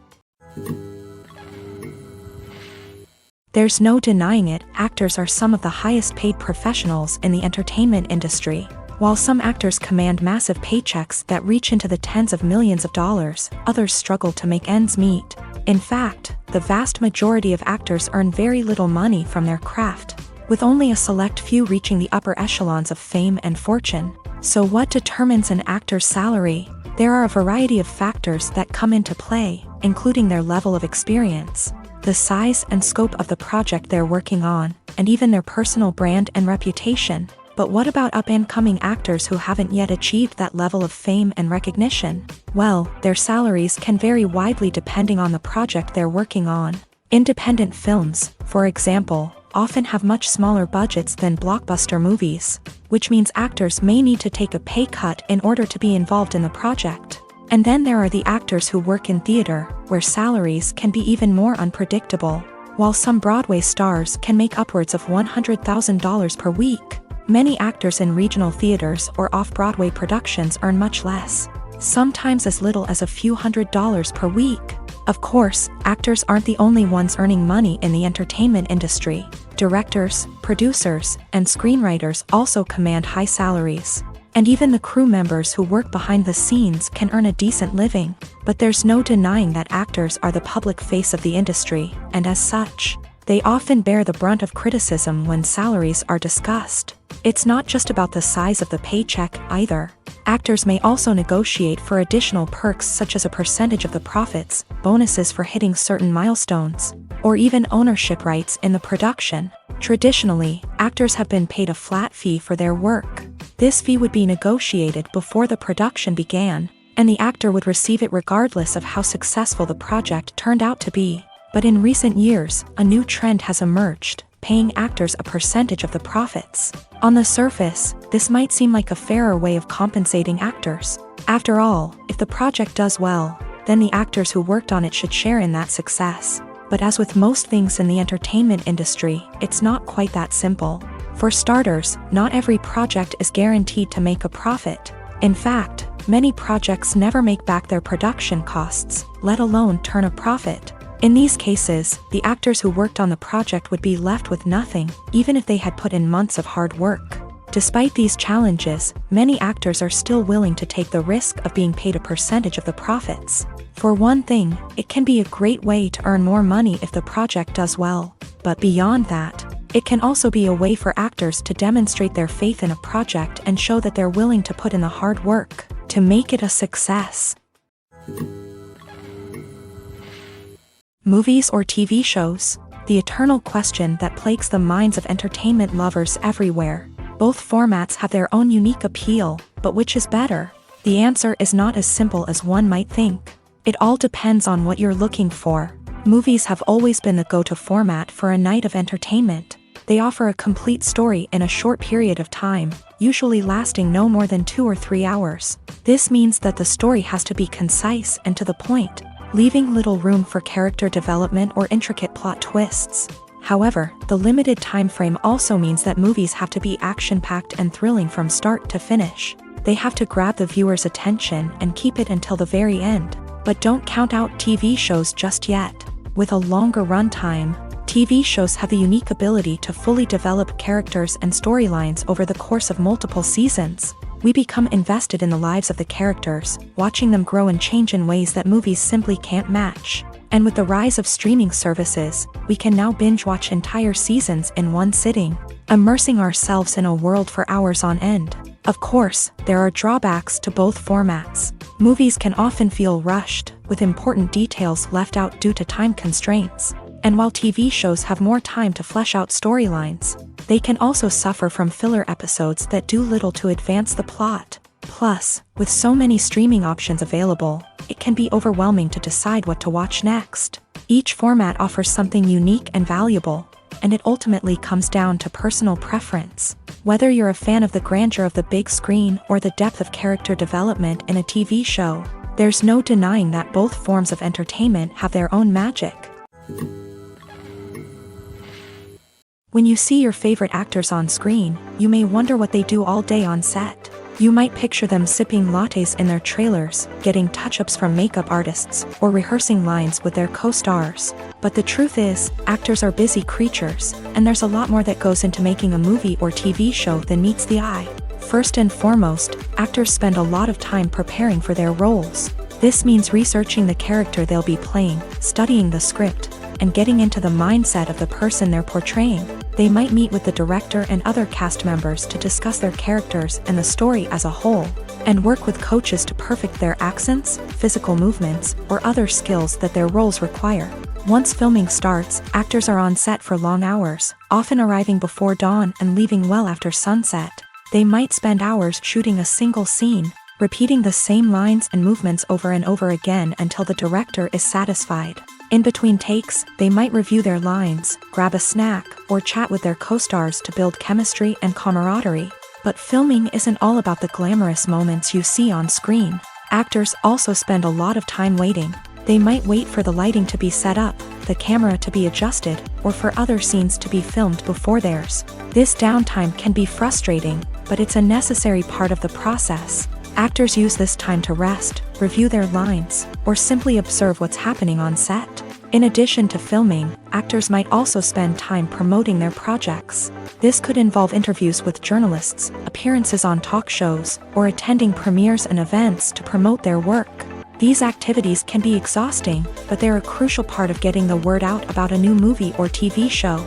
There's no denying it, actors are some of the highest paid professionals in the entertainment industry. While some actors command massive paychecks that reach into the tens of millions of dollars, others struggle to make ends meet. In fact, the vast majority of actors earn very little money from their craft, with only a select few reaching the upper echelons of fame and fortune. So what determines an actor's salary? There are a variety of factors that come into play, including their level of experience, the size and scope of the project they're working on, and even their personal brand and reputation. But what about up-and-coming actors who haven't yet achieved that level of fame and recognition? Well, their salaries can vary widely depending on the project they're working on. Independent films, for example, often have much smaller budgets than blockbuster movies, which means actors may need to take a pay cut in order to be involved in the project. And then there are the actors who work in theater, where salaries can be even more unpredictable. While some Broadway stars can make upwards of $100,000 per week, many actors in regional theaters or off-Broadway productions earn much less, sometimes as little as a few $100s per week. Of course, actors aren't the only ones earning money in the entertainment industry. Directors, producers, and screenwriters also command high salaries. And even the crew members who work behind the scenes can earn a decent living. But there's no denying that actors are the public face of the industry, and as such, they often bear the brunt of criticism when salaries are discussed. It's not just about the size of the paycheck, either. Actors may also negotiate for additional perks such as a percentage of the profits, bonuses for hitting certain milestones, or even ownership rights in the production. Traditionally, actors have been paid a flat fee for their work. This fee would be negotiated before the production began, and the actor would receive it regardless of how successful the project turned out to be. But in recent years, a new trend has emerged, paying actors a percentage of the profits. On the surface, this might seem like a fairer way of compensating actors. After all, if the project does well, then the actors who worked on it should share in that success. But as with most things in the entertainment industry, it's not quite that simple. For starters, not every project is guaranteed to make a profit. In fact, many projects never make back their production costs, let alone turn a profit. In these cases, the actors who worked on the project would be left with nothing, even if they had put in months of hard work. Despite these challenges, many actors are still willing to take the risk of being paid a percentage of the profits. For one thing, it can be a great way to earn more money if the project does well. But beyond that, it can also be a way for actors to demonstrate their faith in a project and show that they're willing to put in the hard work to make it a success. Movies or TV shows? The eternal question that plagues the minds of entertainment lovers everywhere. Both formats have their own unique appeal, but which is better? The answer is not as simple as one might think. It all depends on what you're looking for. Movies have always been the go-to format for a night of entertainment. They offer a complete story in a short period of time, usually lasting no more than 2 or 3 hours. This means that the story has to be concise and to the point, leaving little room for character development or intricate plot twists. However, the limited time frame also means that movies have to be action-packed and thrilling from start to finish. They have to grab the viewer's attention and keep it until the very end. But don't count out TV shows just yet. With a longer runtime, TV shows have the unique ability to fully develop characters and storylines over the course of multiple seasons. We become invested in the lives of the characters, watching them grow and change in ways that movies simply can't match. And with the rise of streaming services, we can now binge-watch entire seasons in one sitting, immersing ourselves in a world for hours on end. Of course, there are drawbacks to both formats. Movies can often feel rushed, with important details left out due to time constraints. And while TV shows have more time to flesh out storylines, they can also suffer from filler episodes that do little to advance the plot. Plus, with so many streaming options available, it can be overwhelming to decide what to watch next. Each format offers something unique and valuable, and it ultimately comes down to personal preference. Whether you're a fan of the grandeur of the big screen or the depth of character development in a TV show, there's no denying that both forms of entertainment have their own magic. When you see your favorite actors on screen, you may wonder what they do all day on set. You might picture them sipping lattes in their trailers, getting touch-ups from makeup artists, or rehearsing lines with their co-stars. But the truth is, actors are busy creatures, and there's a lot more that goes into making a movie or TV show than meets the eye. First and foremost, actors spend a lot of time preparing for their roles. This means researching the character they'll be playing, studying the script, and getting into the mindset of the person they're portraying. They might meet with the director and other cast members to discuss their characters and the story as a whole, and work with coaches to perfect their accents, physical movements, or other skills that their roles require. Once filming starts, actors are on set for long hours, often arriving before dawn and leaving well after sunset. They might spend hours shooting a single scene, repeating the same lines and movements over and over again until the director is satisfied. In between takes, they might review their lines, grab a snack, or chat with their co-stars to build chemistry and camaraderie. But filming isn't all about the glamorous moments you see on screen. Actors also spend a lot of time waiting. They might wait for the lighting to be set up, the camera to be adjusted, or for other scenes to be filmed before theirs. This downtime can be frustrating, but it's a necessary part of the process. Actors use this time to rest, review their lines, or simply observe what's happening on set. In addition to filming, actors might also spend time promoting their projects. This could involve interviews with journalists, appearances on talk shows, or attending premieres and events to promote their work. These activities can be exhausting, but they're a crucial part of getting the word out about a new movie or TV show.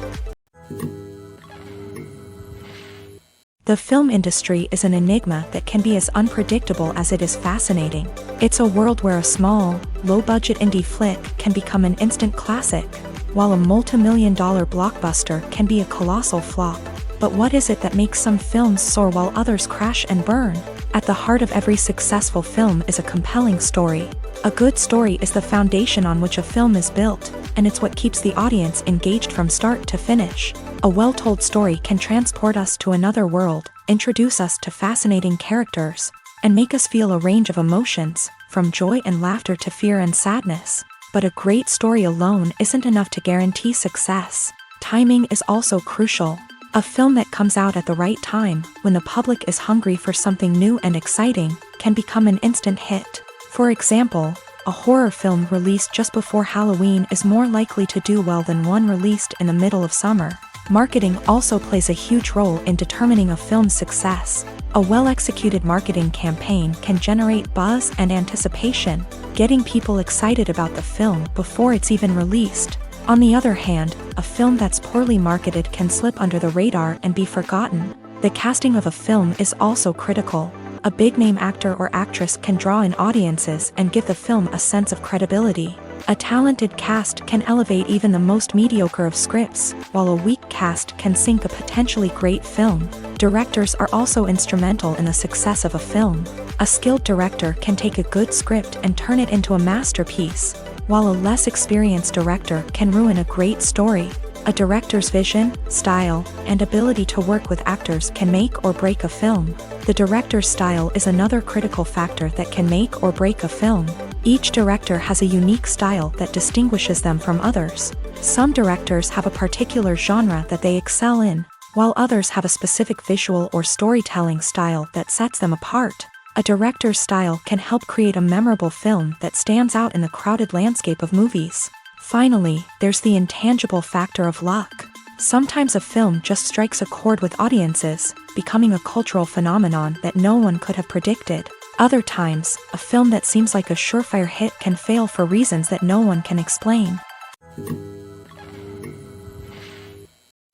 The film industry is an enigma that can be as unpredictable as it is fascinating. It's a world where a small, low-budget indie flick can become an instant classic, while a multi-million-dollar blockbuster can be a colossal flop. But what is it that makes some films soar while others crash and burn? At the heart of every successful film is a compelling story. A good story is the foundation on which a film is built, and it's what keeps the audience engaged from start to finish. A well-told story can transport us to another world, introduce us to fascinating characters, and make us feel a range of emotions, from joy and laughter to fear and sadness. But a great story alone isn't enough to guarantee success. Timing is also crucial. A film that comes out at the right time, when the public is hungry for something new and exciting, can become an instant hit. For example, a horror film released just before Halloween is more likely to do well than one released in the middle of summer. Marketing also plays a huge role in determining a film's success. A well-executed marketing campaign can generate buzz and anticipation, getting people excited about the film before it's even released. On the other hand, a film that's poorly marketed can slip under the radar and be forgotten. The casting of a film is also critical. A big-name actor or actress can draw in audiences and give the film a sense of credibility. A talented cast can elevate even the most mediocre of scripts, while a weak cast can sink a potentially great film. Directors are also instrumental in the success of a film. A skilled director can take a good script and turn it into a masterpiece, while a less experienced director can ruin a great story. A director's vision, style, and ability to work with actors can make or break a film. The director's style is another critical factor that can make or break a film. Each director has a unique style that distinguishes them from others. Some directors have a particular genre that they excel in, while others have a specific visual or storytelling style that sets them apart. A director's style can help create a memorable film that stands out in the crowded landscape of movies. Finally, there's the intangible factor of luck. Sometimes a film just strikes a chord with audiences, becoming a cultural phenomenon that no one could have predicted. Other times, a film that seems like a surefire hit can fail for reasons that no one can explain.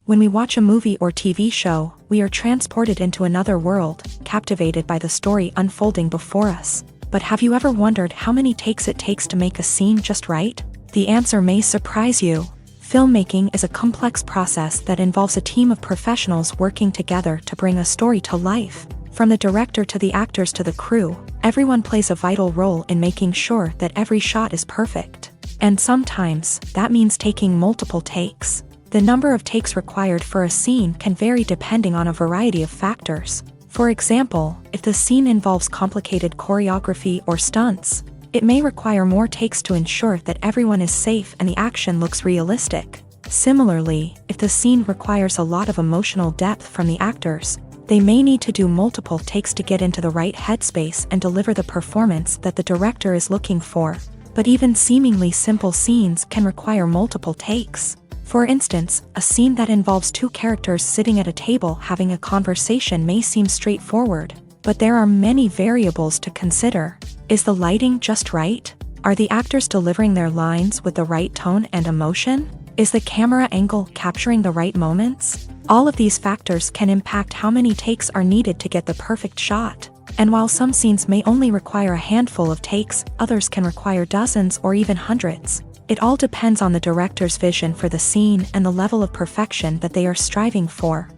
When we watch a movie or TV show, we are transported into another world, captivated by the story unfolding before us. But have you ever wondered how many takes it takes to make a scene just right? The answer may surprise you. Filmmaking is a complex process that involves a team of professionals working together to bring a story to life. From the director to the actors to the crew, everyone plays a vital role in making sure that every shot is perfect. And sometimes, that means taking multiple takes. The number of takes required for a scene can vary depending on a variety of factors. For example, if the scene involves complicated choreography or stunts, it may require more takes to ensure that everyone is safe and the action looks realistic. Similarly, if the scene requires a lot of emotional depth from the actors, they may need to do multiple takes to get into the right headspace and deliver the performance that the director is looking for. But even seemingly simple scenes can require multiple takes. For instance, a scene that involves two characters sitting at a table having a conversation may seem straightforward, but there are many variables to consider. Is the lighting just right? Are the actors delivering their lines with the right tone and emotion? Is the camera angle capturing the right moments? All of these factors can impact how many takes are needed to get the perfect shot. And while some scenes may only require a handful of takes, others can require dozens or even hundreds. It all depends on the director's vision for the scene and the level of perfection that they are striving for.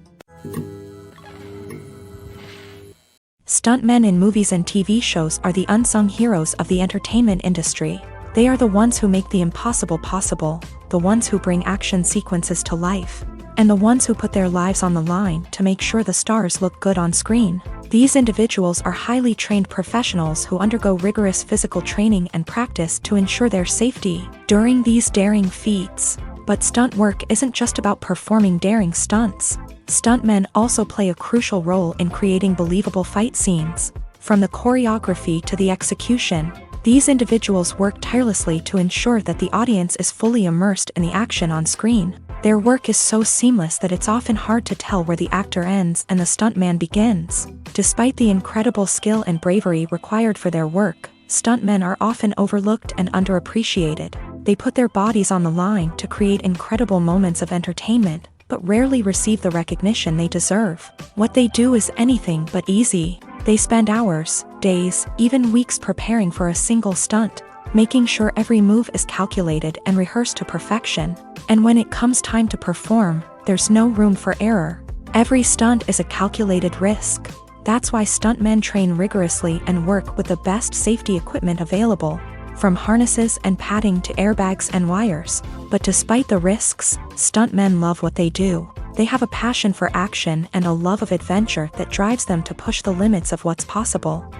Stuntmen in movies and TV shows are the unsung heroes of the entertainment industry. They are the ones who make the impossible possible, the ones who bring action sequences to life, and the ones who put their lives on the line to make sure the stars look good on screen. These individuals are highly trained professionals who undergo rigorous physical training and practice to ensure their safety during these daring feats. But stunt work isn't just about performing daring stunts. Stuntmen also play a crucial role in creating believable fight scenes. From the choreography to the execution, these individuals work tirelessly to ensure that the audience is fully immersed in the action on screen. Their work is so seamless that it's often hard to tell where the actor ends and the stuntman begins. Despite the incredible skill and bravery required for their work, stuntmen are often overlooked and underappreciated. They put their bodies on the line to create incredible moments of entertainment, but rarely receive the recognition they deserve. What they do is anything but easy. They spend hours, days, even weeks preparing for a single stunt, making sure every move is calculated and rehearsed to perfection. And when it comes time to perform, there's no room for error. Every stunt is a calculated risk. That's why stuntmen train rigorously and work with the best safety equipment available, from harnesses and padding to airbags and wires. But despite the risks, stuntmen love what they do. They have a passion for action and a love of adventure that drives them to push the limits of what's possible.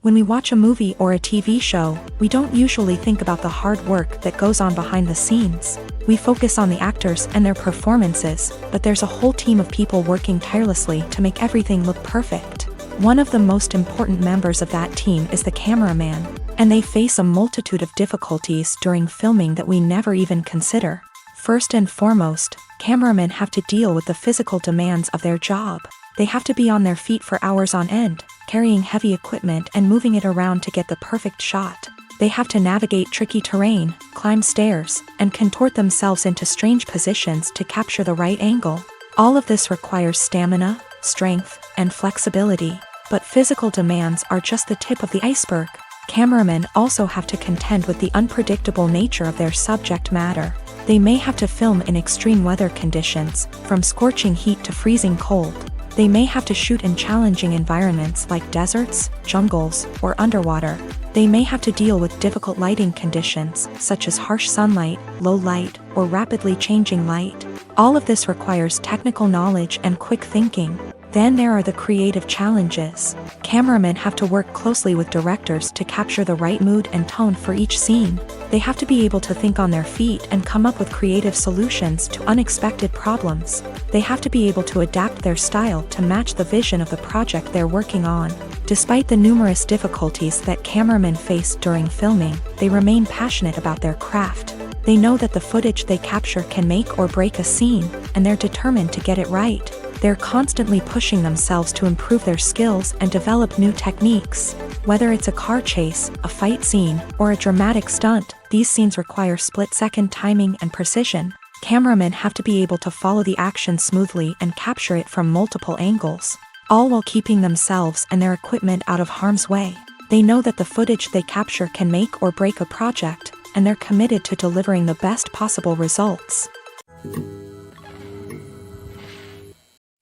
When we watch a movie or a TV show, we don't usually think about the hard work that goes on behind the scenes. We focus on the actors and their performances, but there's a whole team of people working tirelessly to make everything look perfect. One of the most important members of that team is the cameraman, and they face a multitude of difficulties during filming that we never even consider. First and foremost, cameramen have to deal with the physical demands of their job. They have to be on their feet for hours on end, carrying heavy equipment and moving it around to get the perfect shot. They have to navigate tricky terrain, climb stairs, and contort themselves into strange positions to capture the right angle. All of this requires stamina, strength, and flexibility. But physical demands are just the tip of the iceberg. Cameramen also have to contend with the unpredictable nature of their subject matter. They may have to film in extreme weather conditions, from scorching heat to freezing cold. They may have to shoot in challenging environments like deserts, jungles, or underwater. They may have to deal with difficult lighting conditions, such as harsh sunlight, low light, or rapidly changing light. All of this requires technical knowledge and quick thinking. Then there are the creative challenges. Cameramen have to work closely with directors to capture the right mood and tone for each scene. They have to be able to think on their feet and come up with creative solutions to unexpected problems. They have to be able to adapt their style to match the vision of the project they're working on. Despite the numerous difficulties that cameramen face during filming, they remain passionate about their craft. They know that the footage they capture can make or break a scene, and they're determined to get it right. They're constantly pushing themselves to improve their skills and develop new techniques. Whether it's a car chase, a fight scene, or a dramatic stunt, these scenes require split-second timing and precision. Cameramen have to be able to follow the action smoothly and capture it from multiple angles, all while keeping themselves and their equipment out of harm's way. They know that the footage they capture can make or break a project, and they're committed to delivering the best possible results.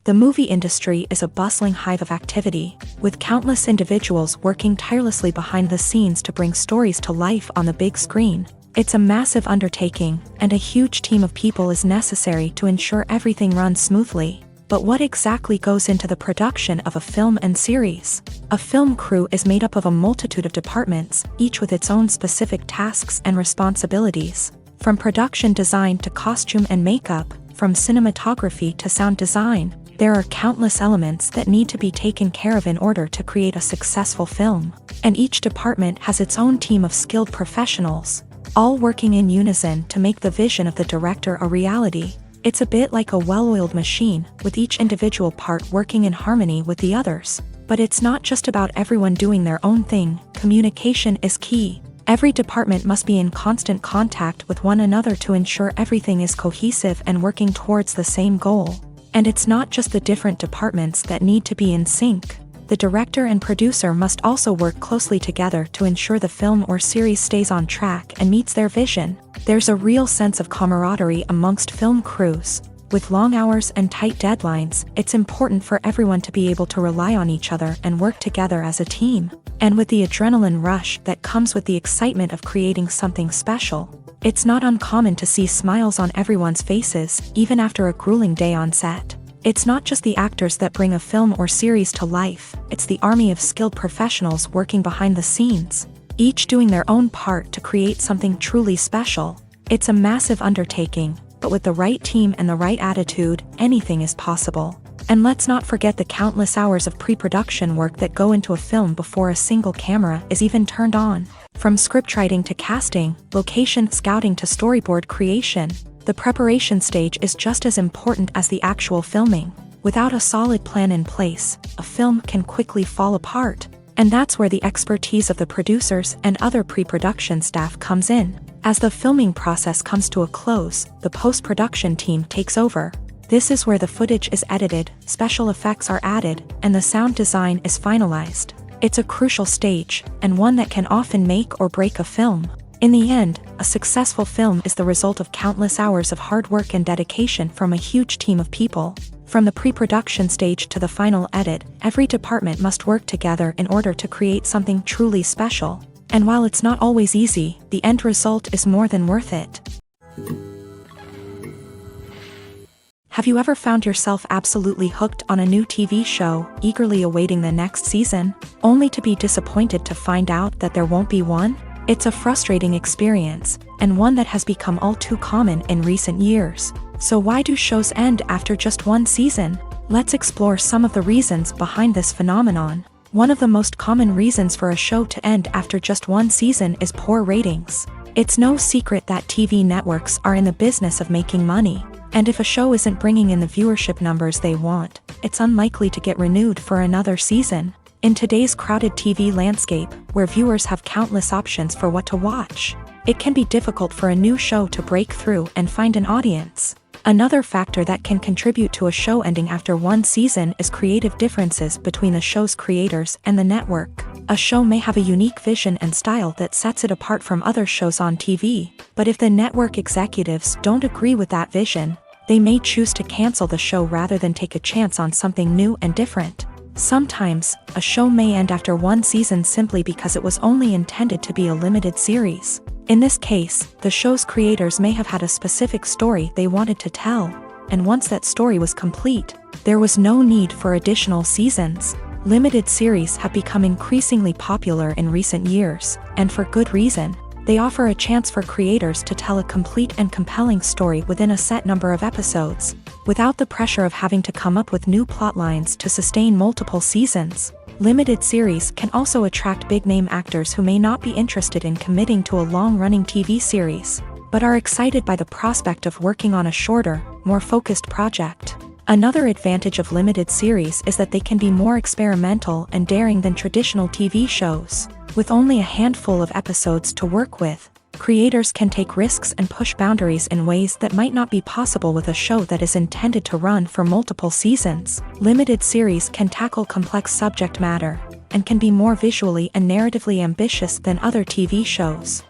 The movie industry is a bustling hive of activity, with countless individuals working tirelessly behind the scenes to bring stories to life on the big screen. It's a massive undertaking, and a huge team of people is necessary to ensure everything runs smoothly. But what exactly goes into the production of a film and series? A film crew is made up of a multitude of departments, each with its own specific tasks and responsibilities. From production design to costume and makeup, from cinematography to sound design, there are countless elements that need to be taken care of in order to create a successful film. And each department has its own team of skilled professionals, all working in unison to make the vision of the director a reality. It's a bit like a well-oiled machine, with each individual part working in harmony with the others. But it's not just about everyone doing their own thing. Communication is key. Every department must be in constant contact with one another to ensure everything is cohesive and working towards the same goal. And it's not just the different departments that need to be in sync. The director and producer must also work closely together to ensure the film or series stays on track and meets their vision. There's a real sense of camaraderie amongst film crews. With long hours and tight deadlines, it's important for everyone to be able to rely on each other and work together as a team. And with the adrenaline rush that comes with the excitement of creating something special, it's not uncommon to see smiles on everyone's faces, even after a grueling day on set. It's not just the actors that bring a film or series to life, it's the army of skilled professionals working behind the scenes, each doing their own part to create something truly special. It's a massive undertaking, but with the right team and the right attitude, anything is possible. And let's not forget the countless hours of pre-production work that go into a film before a single camera is even turned on. From scriptwriting to casting, location scouting to storyboard creation, the preparation stage is just as important as the actual filming. Without a solid plan in place, a film can quickly fall apart. And that's where the expertise of the producers and other pre-production staff comes in. As the filming process comes to a close, the post-production team takes over. This is where the footage is edited, special effects are added, and the sound design is finalized. It's a crucial stage, and one that can often make or break a film. In the end, a successful film is the result of countless hours of hard work and dedication from a huge team of people. From the pre-production stage to the final edit, every department must work together in order to create something truly special. And while it's not always easy, the end result is more than worth it. Have you ever found yourself absolutely hooked on a new TV show, eagerly awaiting the next season, only to be disappointed to find out that there won't be one? It's a frustrating experience, and one that has become all too common in recent years. So why do shows end after just one season? Let's explore some of the reasons behind this phenomenon. One of the most common reasons for a show to end after just one season is poor ratings. It's no secret that TV networks are in the business of making money. And if a show isn't bringing in the viewership numbers they want, it's unlikely to get renewed for another season. In today's crowded TV landscape, where viewers have countless options for what to watch, it can be difficult for a new show to break through and find an audience. Another factor that can contribute to a show ending after one season is creative differences between the show's creators and the network. A show may have a unique vision and style that sets it apart from other shows on TV, but if the network executives don't agree with that vision, they may choose to cancel the show rather than take a chance on something new and different. Sometimes, a show may end after one season simply because it was only intended to be a limited series. In this case, the show's creators may have had a specific story they wanted to tell, and once that story was complete, there was no need for additional seasons. Limited series have become increasingly popular in recent years, and for good reason. They offer a chance for creators to tell a complete and compelling story within a set number of episodes, without the pressure of having to come up with new plotlines to sustain multiple seasons. Limited series can also attract big-name actors who may not be interested in committing to a long-running TV series, but are excited by the prospect of working on a shorter, more focused project. Another advantage of limited series is that they can be more experimental and daring than traditional TV shows. With only a handful of episodes to work with, creators can take risks and push boundaries in ways that might not be possible with a show that is intended to run for multiple seasons. Limited series can tackle complex subject matter, and can be more visually and narratively ambitious than other TV shows.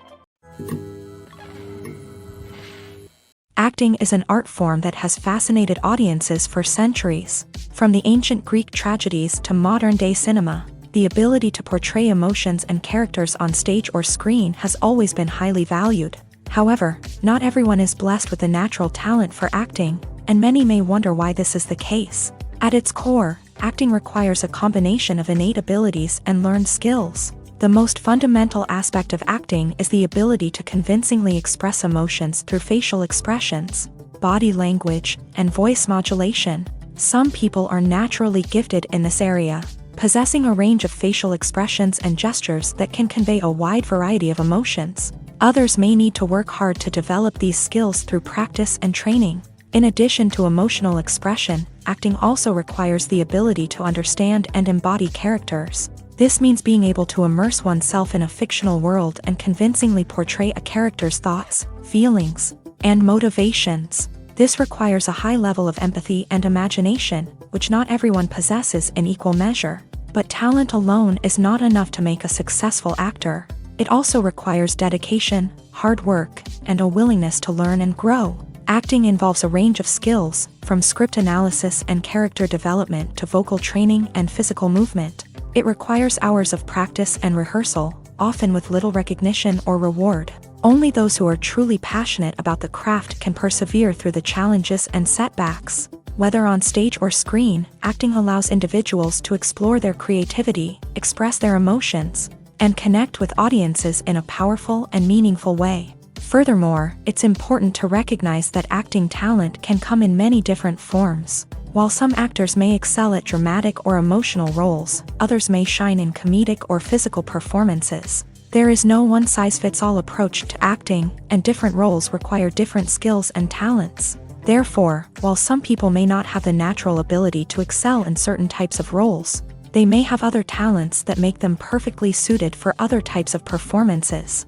Acting is an art form that has fascinated audiences for centuries. From the ancient Greek tragedies to modern-day cinema, the ability to portray emotions and characters on stage or screen has always been highly valued. However, not everyone is blessed with a natural talent for acting, and many may wonder why this is the case. At its core, acting requires a combination of innate abilities and learned skills. The most fundamental aspect of acting is the ability to convincingly express emotions through facial expressions, body language, and voice modulation. Some people are naturally gifted in this area, possessing a range of facial expressions and gestures that can convey a wide variety of emotions. Others may need to work hard to develop these skills through practice and training. In addition to emotional expression, acting also requires the ability to understand and embody characters. This means being able to immerse oneself in a fictional world and convincingly portray a character's thoughts, feelings, and motivations. This requires a high level of empathy and imagination, which not everyone possesses in equal measure. But talent alone is not enough to make a successful actor. It also requires dedication, hard work, and a willingness to learn and grow. Acting involves a range of skills, from script analysis and character development to vocal training and physical movement. It requires hours of practice and rehearsal, often with little recognition or reward. Only those who are truly passionate about the craft can persevere through the challenges and setbacks. Whether on stage or screen, acting allows individuals to explore their creativity, express their emotions, and connect with audiences in a powerful and meaningful way. Furthermore, it's important to recognize that acting talent can come in many different forms. While some actors may excel at dramatic or emotional roles, others may shine in comedic or physical performances. There is no one-size-fits-all approach to acting, and different roles require different skills and talents. Therefore, while some people may not have the natural ability to excel in certain types of roles, they may have other talents that make them perfectly suited for other types of performances.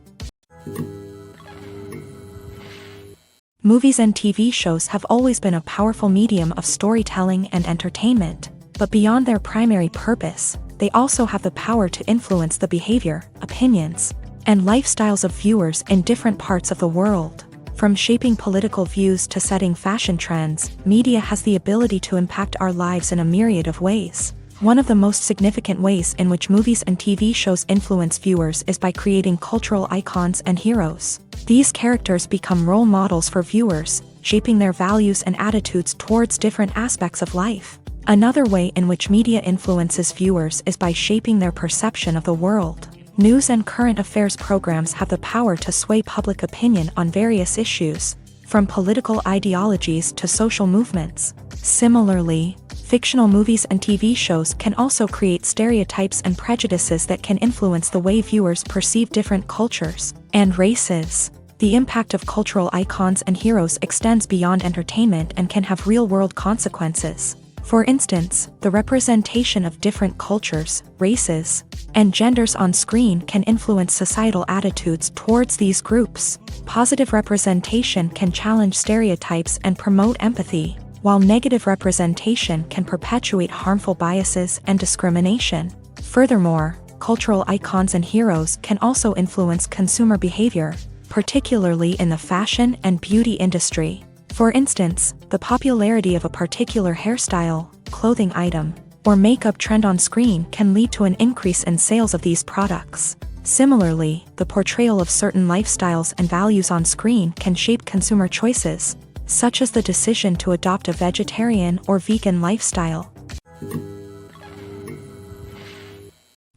Movies and TV shows have always been a powerful medium of storytelling and entertainment, but beyond their primary purpose, they also have the power to influence the behavior, opinions, and lifestyles of viewers in different parts of the world. From shaping political views to setting fashion trends, media has the ability to impact our lives in a myriad of ways. One of the most significant ways in which movies and TV shows influence viewers is by creating cultural icons and heroes. These characters become role models for viewers, shaping their values and attitudes towards different aspects of life. Another way in which media influences viewers is by shaping their perception of the world. News and current affairs programs have the power to sway public opinion on various issues, from political ideologies to social movements. Similarly, fictional movies and TV shows can also create stereotypes and prejudices that can influence the way viewers perceive different cultures and races. The impact of cultural icons and heroes extends beyond entertainment and can have real-world consequences. For instance, the representation of different cultures, races, and genders on screen can influence societal attitudes towards these groups. Positive representation can challenge stereotypes and promote empathy, while negative representation can perpetuate harmful biases and discrimination. Furthermore, cultural icons and heroes can also influence consumer behavior, particularly in the fashion and beauty industry. For instance, the popularity of a particular hairstyle, clothing item, or makeup trend on screen can lead to an increase in sales of these products. Similarly, the portrayal of certain lifestyles and values on screen can shape consumer choices, such as the decision to adopt a vegetarian or vegan lifestyle.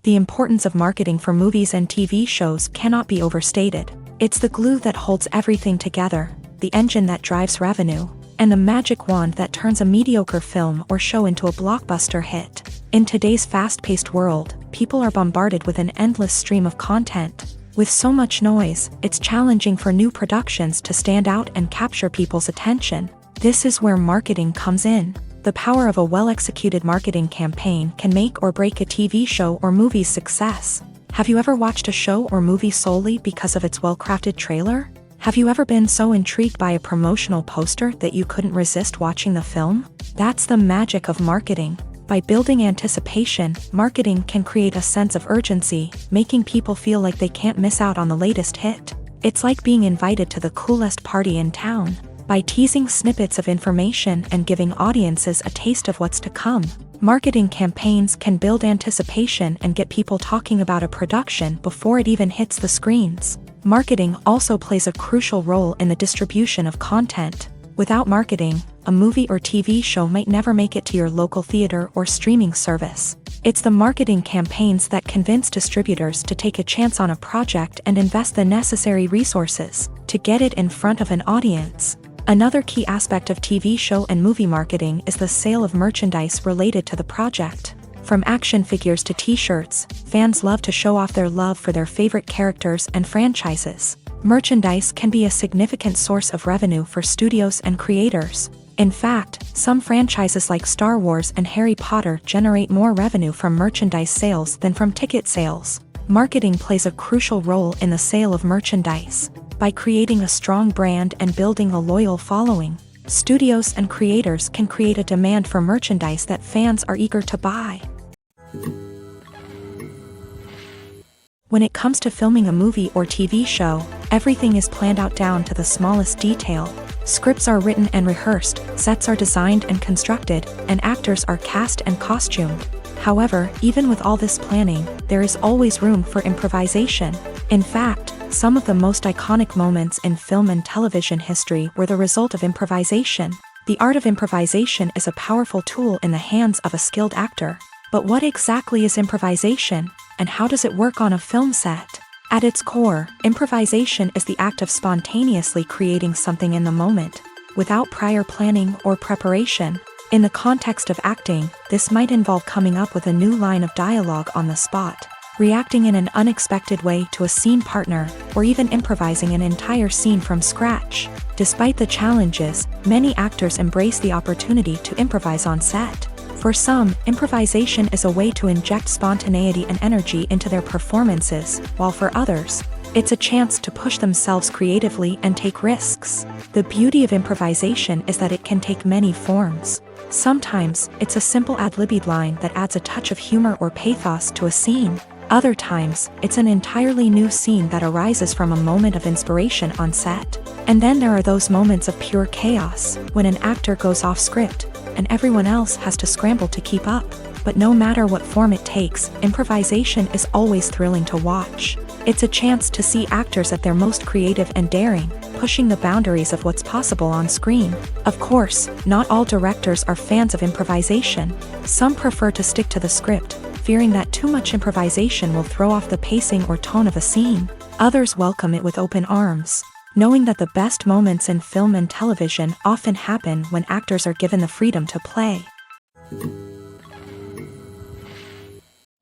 The importance of marketing for movies and TV shows cannot be overstated. It's the glue that holds everything together, the engine that drives revenue, and the magic wand that turns a mediocre film or show into a blockbuster hit. In today's fast-paced world, people are bombarded with an endless stream of content. With so much noise, it's challenging for new productions to stand out and capture people's attention. This is where marketing comes in. The power of a well-executed marketing campaign can make or break a TV show or movie's success. Have you ever watched a show or movie solely because of its well-crafted trailer? Have you ever been so intrigued by a promotional poster that you couldn't resist watching the film? That's the magic of marketing. By building anticipation, marketing can create a sense of urgency, making people feel like they can't miss out on the latest hit. It's like being invited to the coolest party in town. By teasing snippets of information and giving audiences a taste of what's to come, marketing campaigns can build anticipation and get people talking about a production before it even hits the screens. Marketing also plays a crucial role in the distribution of content. Without marketing, a movie or TV show might never make it to your local theater or streaming service. It's the marketing campaigns that convince distributors to take a chance on a project and invest the necessary resources to get it in front of an audience. Another key aspect of TV show and movie marketing is the sale of merchandise related to the project. From action figures to t-shirts, fans love to show off their love for their favorite characters and franchises. Merchandise can be a significant source of revenue for studios and creators. In fact, some franchises like Star Wars and Harry Potter generate more revenue from merchandise sales than from ticket sales. Marketing plays a crucial role in the sale of merchandise. By creating a strong brand and building a loyal following, studios and creators can create a demand for merchandise that fans are eager to buy. When it comes to filming a movie or TV show, everything is planned out down to the smallest detail. Scripts are written and rehearsed, sets are designed and constructed, and actors are cast and costumed. However, even with all this planning, there is always room for improvisation. In fact, some of the most iconic moments in film and television history were the result of improvisation. The art of improvisation is a powerful tool in the hands of a skilled actor. But what exactly is improvisation, and how does it work on a film set? At its core, improvisation is the act of spontaneously creating something in the moment, without prior planning or preparation. In the context of acting, this might involve coming up with a new line of dialogue on the spot, reacting in an unexpected way to a scene partner, or even improvising an entire scene from scratch. Despite the challenges, many actors embrace the opportunity to improvise on set. For some, improvisation is a way to inject spontaneity and energy into their performances, while for others, it's a chance to push themselves creatively and take risks. The beauty of improvisation is that it can take many forms. Sometimes, it's a simple ad-libbed line that adds a touch of humor or pathos to a scene. Other times, it's an entirely new scene that arises from a moment of inspiration on set. And then there are those moments of pure chaos, when an actor goes off script, and everyone else has to scramble to keep up. But no matter what form it takes, improvisation is always thrilling to watch. It's a chance to see actors at their most creative and daring, pushing the boundaries of what's possible on screen. Of course, not all directors are fans of improvisation. Some prefer to stick to the script, fearing that too much improvisation will throw off the pacing or tone of a scene. Others welcome it with open arms, knowing that the best moments in film and television often happen when actors are given the freedom to play.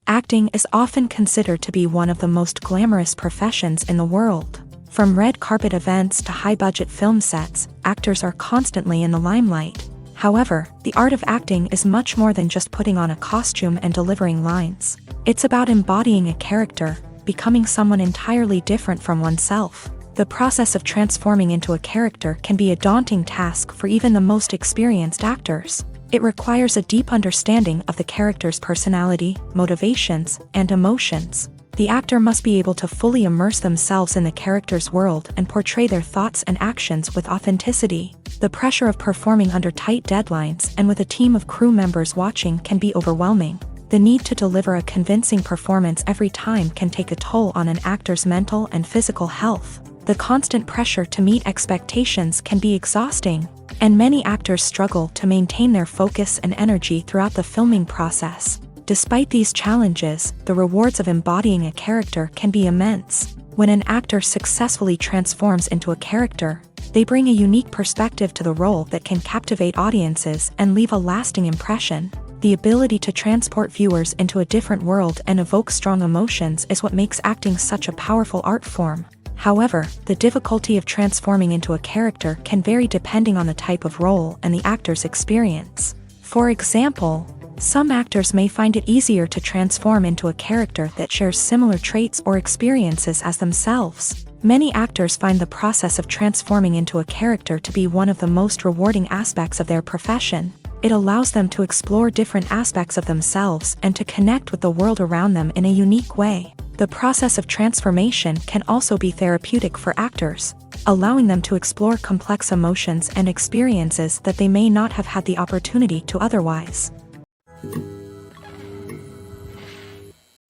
Acting is often considered to be one of the most glamorous professions in the world. From red carpet events to high-budget film sets, actors are constantly in the limelight. However, the art of acting is much more than just putting on a costume and delivering lines. It's about embodying a character, becoming someone entirely different from oneself. The process of transforming into a character can be a daunting task for even the most experienced actors. It requires a deep understanding of the character's personality, motivations, and emotions. The actor must be able to fully immerse themselves in the character's world and portray their thoughts and actions with authenticity. The pressure of performing under tight deadlines and with a team of crew members watching can be overwhelming. The need to deliver a convincing performance every time can take a toll on an actor's mental and physical health. The constant pressure to meet expectations can be exhausting, and many actors struggle to maintain their focus and energy throughout the filming process. Despite these challenges, the rewards of embodying a character can be immense. When an actor successfully transforms into a character, they bring a unique perspective to the role that can captivate audiences and leave a lasting impression. The ability to transport viewers into a different world and evoke strong emotions is what makes acting such a powerful art form. However, the difficulty of transforming into a character can vary depending on the type of role and the actor's experience. For example, some actors may find it easier to transform into a character that shares similar traits or experiences as themselves. Many actors find the process of transforming into a character to be one of the most rewarding aspects of their profession. It allows them to explore different aspects of themselves and to connect with the world around them in a unique way. The process of transformation can also be therapeutic for actors, allowing them to explore complex emotions and experiences that they may not have had the opportunity to otherwise.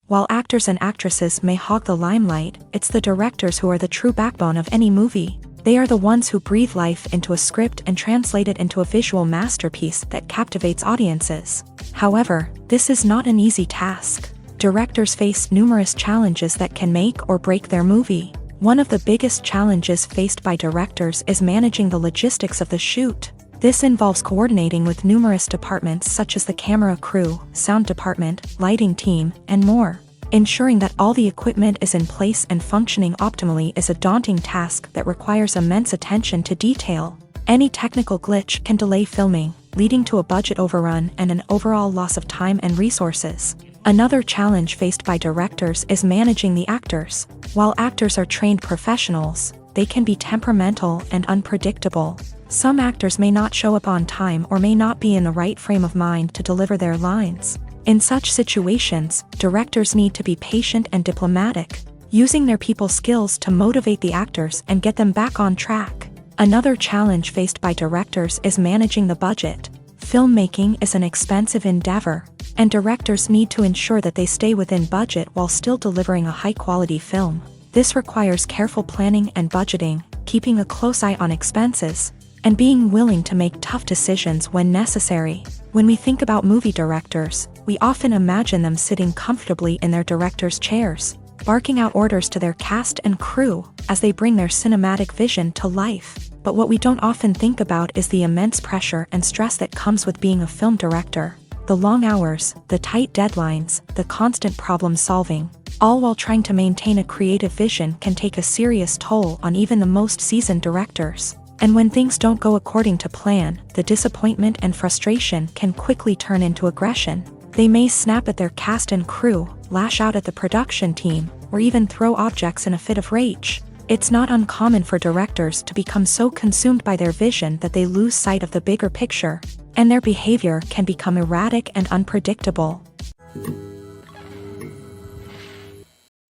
While actors and actresses may hog the limelight, it's the directors who are the true backbone of any movie. They are the ones who breathe life into a script and translate it into a visual masterpiece that captivates audiences. However, this is not an easy task. Directors face numerous challenges that can make or break their movie. One of the biggest challenges faced by directors is managing the logistics of the shoot. This involves coordinating with numerous departments such as the camera crew, sound department, lighting team, and more. Ensuring that all the equipment is in place and functioning optimally is a daunting task that requires immense attention to detail. Any technical glitch can delay filming, leading to a budget overrun and an overall loss of time and resources. Another challenge faced by directors is managing the actors. While actors are trained professionals, they can be temperamental and unpredictable. Some actors may not show up on time or may not be in the right frame of mind to deliver their lines. In such situations, directors need to be patient and diplomatic, using their people skills to motivate the actors and get them back on track. Another challenge faced by directors is managing the budget. Filmmaking is an expensive endeavor, and directors need to ensure that they stay within budget while still delivering a high-quality film. This requires careful planning and budgeting, keeping a close eye on expenses, and being willing to make tough decisions when necessary. When we think about movie directors, we often imagine them sitting comfortably in their director's chairs, barking out orders to their cast and crew as they bring their cinematic vision to life. But what we don't often think about is the immense pressure and stress that comes with being a film director. The long hours, the tight deadlines, the constant problem solving, all while trying to maintain a creative vision can take a serious toll on even the most seasoned directors. And when things don't go according to plan, the disappointment and frustration can quickly turn into aggression. They may snap at their cast and crew, lash out at the production team, or even throw objects in a fit of rage. It's not uncommon for directors to become so consumed by their vision that they lose sight of the bigger picture, and their behavior can become erratic and unpredictable.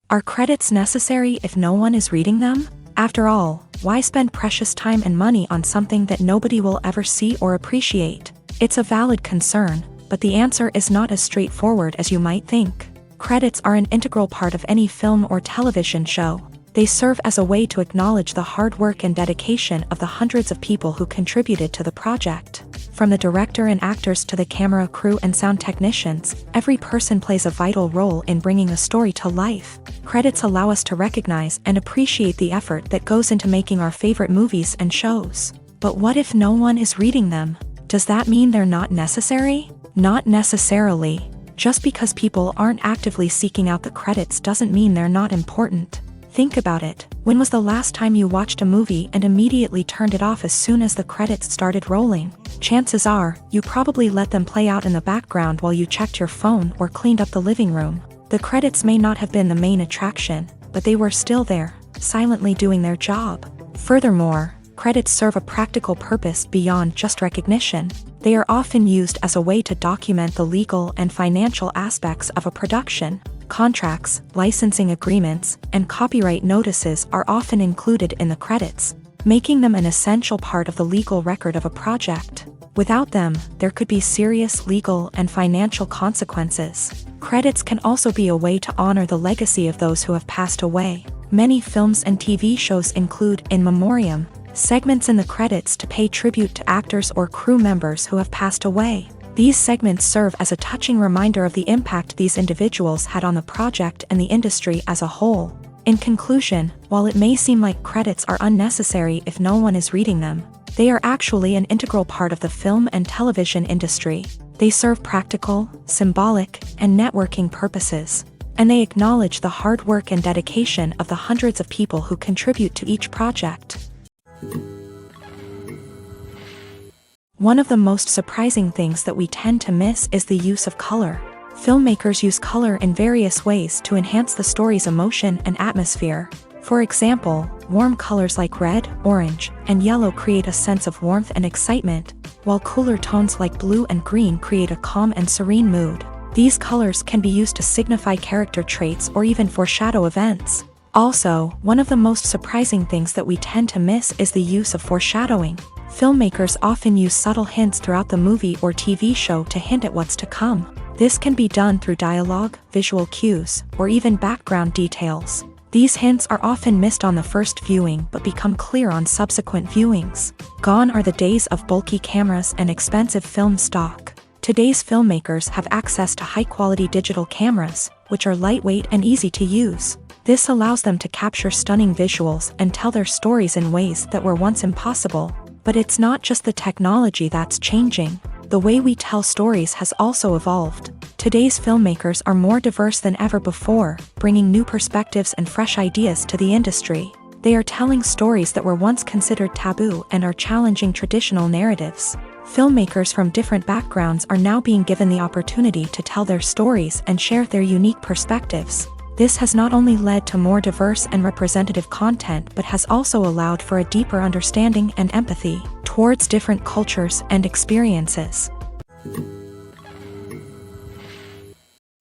Are credits necessary if no one is reading them? After all, why spend precious time and money on something that nobody will ever see or appreciate? It's a valid concern, but the answer is not as straightforward as you might think. Credits are an integral part of any film or television show. They serve as a way to acknowledge the hard work and dedication of the hundreds of people who contributed to the project. From the director and actors to the camera crew and sound technicians, every person plays a vital role in bringing a story to life. Credits allow us to recognize and appreciate the effort that goes into making our favorite movies and shows. But what if no one is reading them? Does that mean they're not necessary? Not necessarily. Just because people aren't actively seeking out the credits doesn't mean they're not important. Think about it. When was the last time you watched a movie and immediately turned it off as soon as the credits started rolling? Chances are, you probably let them play out in the background while you checked your phone or cleaned up the living room. The credits may not have been the main attraction, but they were still there, silently doing their job. Furthermore, Credits serve a practical purpose beyond just recognition. They are often used as a way to document the legal and financial aspects of a production. Contracts, licensing agreements, and copyright notices are often included in the credits, making them an essential part of the legal record of a project. Without them, there could be serious legal and financial consequences. Credits can also be a way to honor the legacy of those who have passed away. Many films and TV shows include in memoriam segments in the credits to pay tribute to actors or crew members who have passed away. These segments serve as a touching reminder of the impact these individuals had on the project and the industry as a whole. In conclusion, while it may seem like credits are unnecessary if no one is reading them, they are actually an integral part of the film and television industry. They serve practical, symbolic, and networking purposes, and they acknowledge the hard work and dedication of the hundreds of people who contribute to each project. One of the most surprising things that we tend to miss is the use of color. Filmmakers use color in various ways to enhance the story's emotion and atmosphere. For example, warm colors like red, orange, and yellow create a sense of warmth and excitement, while cooler tones like blue and green create a calm and serene mood. These colors can be used to signify character traits or even foreshadow events. Also, one of the most surprising things that we tend to miss is the use of foreshadowing. Filmmakers often use subtle hints throughout the movie or TV show to hint at what's to come. This can be done through dialogue, visual cues, or even background details. These hints are often missed on the first viewing but become clear on subsequent viewings. Gone are the days of bulky cameras and expensive film stock. Today's filmmakers have access to high-quality digital cameras, which are lightweight and easy to use. This allows them to capture stunning visuals and tell their stories in ways that were once impossible. But it's not just the technology that's changing. The way we tell stories has also evolved. Today's filmmakers are more diverse than ever before, bringing new perspectives and fresh ideas to the industry. They are telling stories that were once considered taboo and are challenging traditional narratives. Filmmakers from different backgrounds are now being given the opportunity to tell their stories and share their unique perspectives. This has not only led to more diverse and representative content but has also allowed for a deeper understanding and empathy towards different cultures and experiences.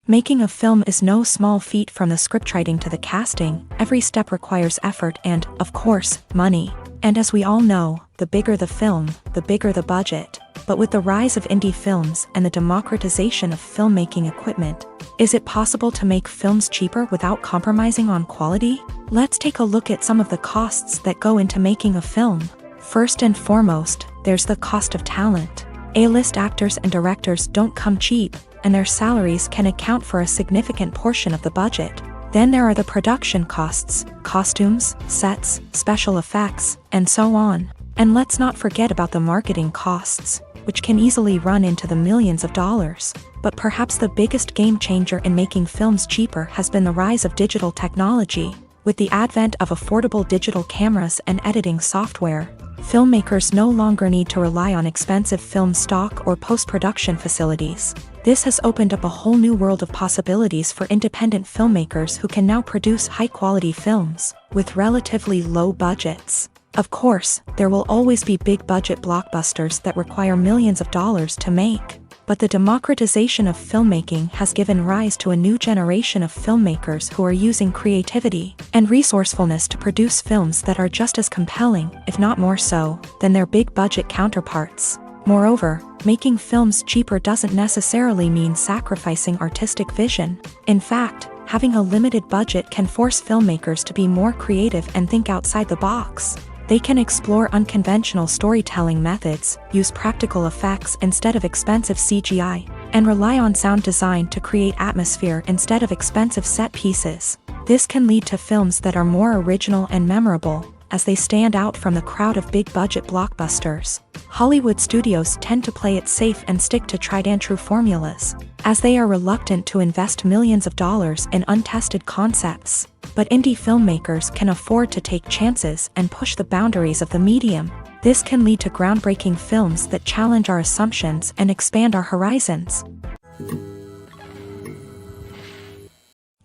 Making a film is no small feat. From the scriptwriting to the casting, every step requires effort and, of course, money. And as we all know, the bigger the film, the bigger the budget. But with the rise of indie films and the democratization of filmmaking equipment, is it possible to make films cheaper without compromising on quality? Let's take a look at some of the costs that go into making a film. First and foremost, there's the cost of talent. A-list actors and directors don't come cheap, and their salaries can account for a significant portion of the budget. Then there are the production costs, costumes, sets, special effects, and so on. And let's not forget about the marketing costs, which can easily run into the millions of dollars. But perhaps the biggest game changer in making films cheaper has been the rise of digital technology. With the advent of affordable digital cameras and editing software, filmmakers no longer need to rely on expensive film stock or post-production facilities. This has opened up a whole new world of possibilities for independent filmmakers who can now produce high-quality films with relatively low budgets. Of course, there will always be big-budget blockbusters that require millions of dollars to make. But the democratization of filmmaking has given rise to a new generation of filmmakers who are using creativity and resourcefulness to produce films that are just as compelling, if not more so, than their big-budget counterparts. Moreover, making films cheaper doesn't necessarily mean sacrificing artistic vision. In fact, having a limited budget can force filmmakers to be more creative and think outside the box. They can explore unconventional storytelling methods, use practical effects instead of expensive CGI, and rely on sound design to create atmosphere instead of expensive set pieces. This can lead to films that are more original and memorable, as they stand out from the crowd of big-budget blockbusters. Hollywood studios tend to play it safe and stick to tried-and-true formulas, as they are reluctant to invest millions of dollars in untested concepts. But indie filmmakers can afford to take chances and push the boundaries of the medium. This can lead to groundbreaking films that challenge our assumptions and expand our horizons.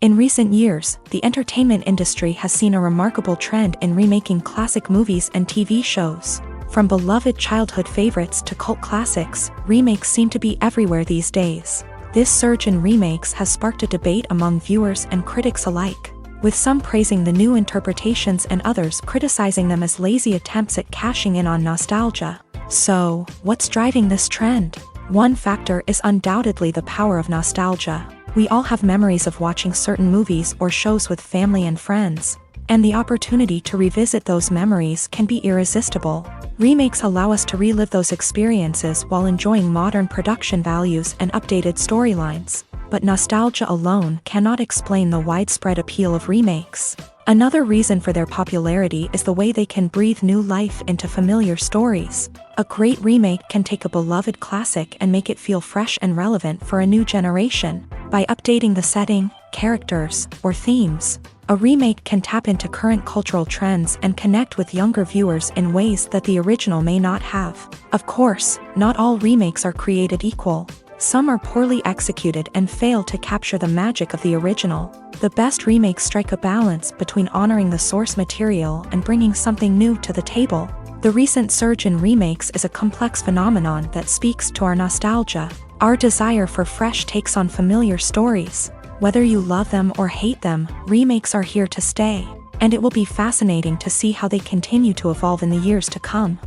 In recent years, the entertainment industry has seen a remarkable trend in remaking classic movies and TV shows. From beloved childhood favorites to cult classics, remakes seem to be everywhere these days. This surge in remakes has sparked a debate among viewers and critics alike, with some praising the new interpretations and others criticizing them as lazy attempts at cashing in on nostalgia. So, what's driving this trend? One factor is undoubtedly the power of nostalgia. We all have memories of watching certain movies or shows with family and friends, and the opportunity to revisit those memories can be irresistible. Remakes allow us to relive those experiences while enjoying modern production values and updated storylines. But nostalgia alone cannot explain the widespread appeal of remakes. Another reason for their popularity is the way they can breathe new life into familiar stories. A great remake can take a beloved classic and make it feel fresh and relevant for a new generation. By updating the setting, characters, or themes, a remake can tap into current cultural trends and connect with younger viewers in ways that the original may not have. Of course, not all remakes are created equal. Some are poorly executed and fail to capture the magic of the original. The best remakes strike a balance between honoring the source material and bringing something new to the table. The recent surge in remakes is a complex phenomenon that speaks to our nostalgia, our desire for fresh takes on familiar stories. Whether you love them or hate them, remakes are here to stay, and it will be fascinating to see how they continue to evolve in the years to come.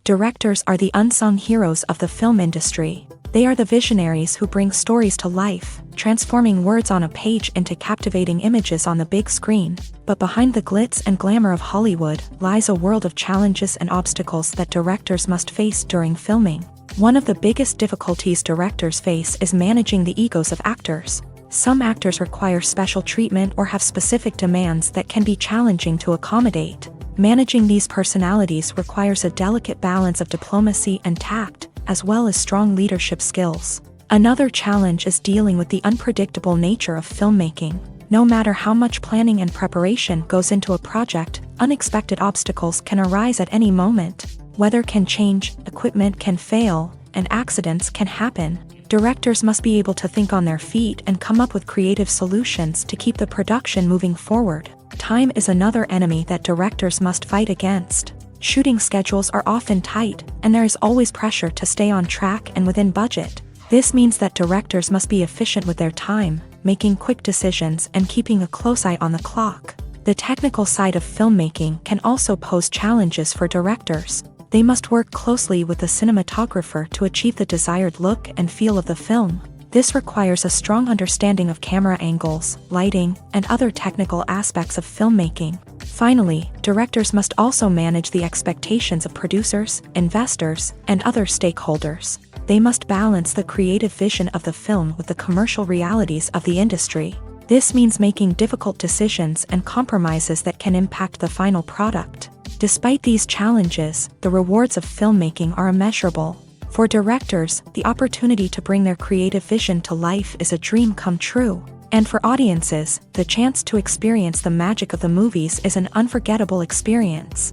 Directors are the unsung heroes of the film industry. They are the visionaries who bring stories to life, transforming words on a page into captivating images on the big screen. But behind the glitz and glamour of Hollywood lies a world of challenges and obstacles that directors must face during filming. One of the biggest difficulties directors face is managing the egos of actors. Some actors require special treatment or have specific demands that can be challenging to accommodate. Managing these personalities requires a delicate balance of diplomacy and tact, as well as strong leadership skills. Another challenge is dealing with the unpredictable nature of filmmaking. No matter how much planning and preparation goes into a project, unexpected obstacles can arise at any moment. Weather can change, equipment can fail, and accidents can happen. Directors must be able to think on their feet and come up with creative solutions to keep the production moving forward. Time is another enemy that directors must fight against. Shooting schedules are often tight, and there is always pressure to stay on track and within budget. This means that directors must be efficient with their time, making quick decisions and keeping a close eye on the clock. The technical side of filmmaking can also pose challenges for directors. They must work closely with the cinematographer to achieve the desired look and feel of the film. This requires a strong understanding of camera angles, lighting, and other technical aspects of filmmaking. Finally, directors must also manage the expectations of producers, investors, and other stakeholders. They must balance the creative vision of the film with the commercial realities of the industry. This means making difficult decisions and compromises that can impact the final product. Despite these challenges, the rewards of filmmaking are immeasurable. For directors, the opportunity to bring their creative vision to life is a dream come true. And for audiences, the chance to experience the magic of the movies is an unforgettable experience.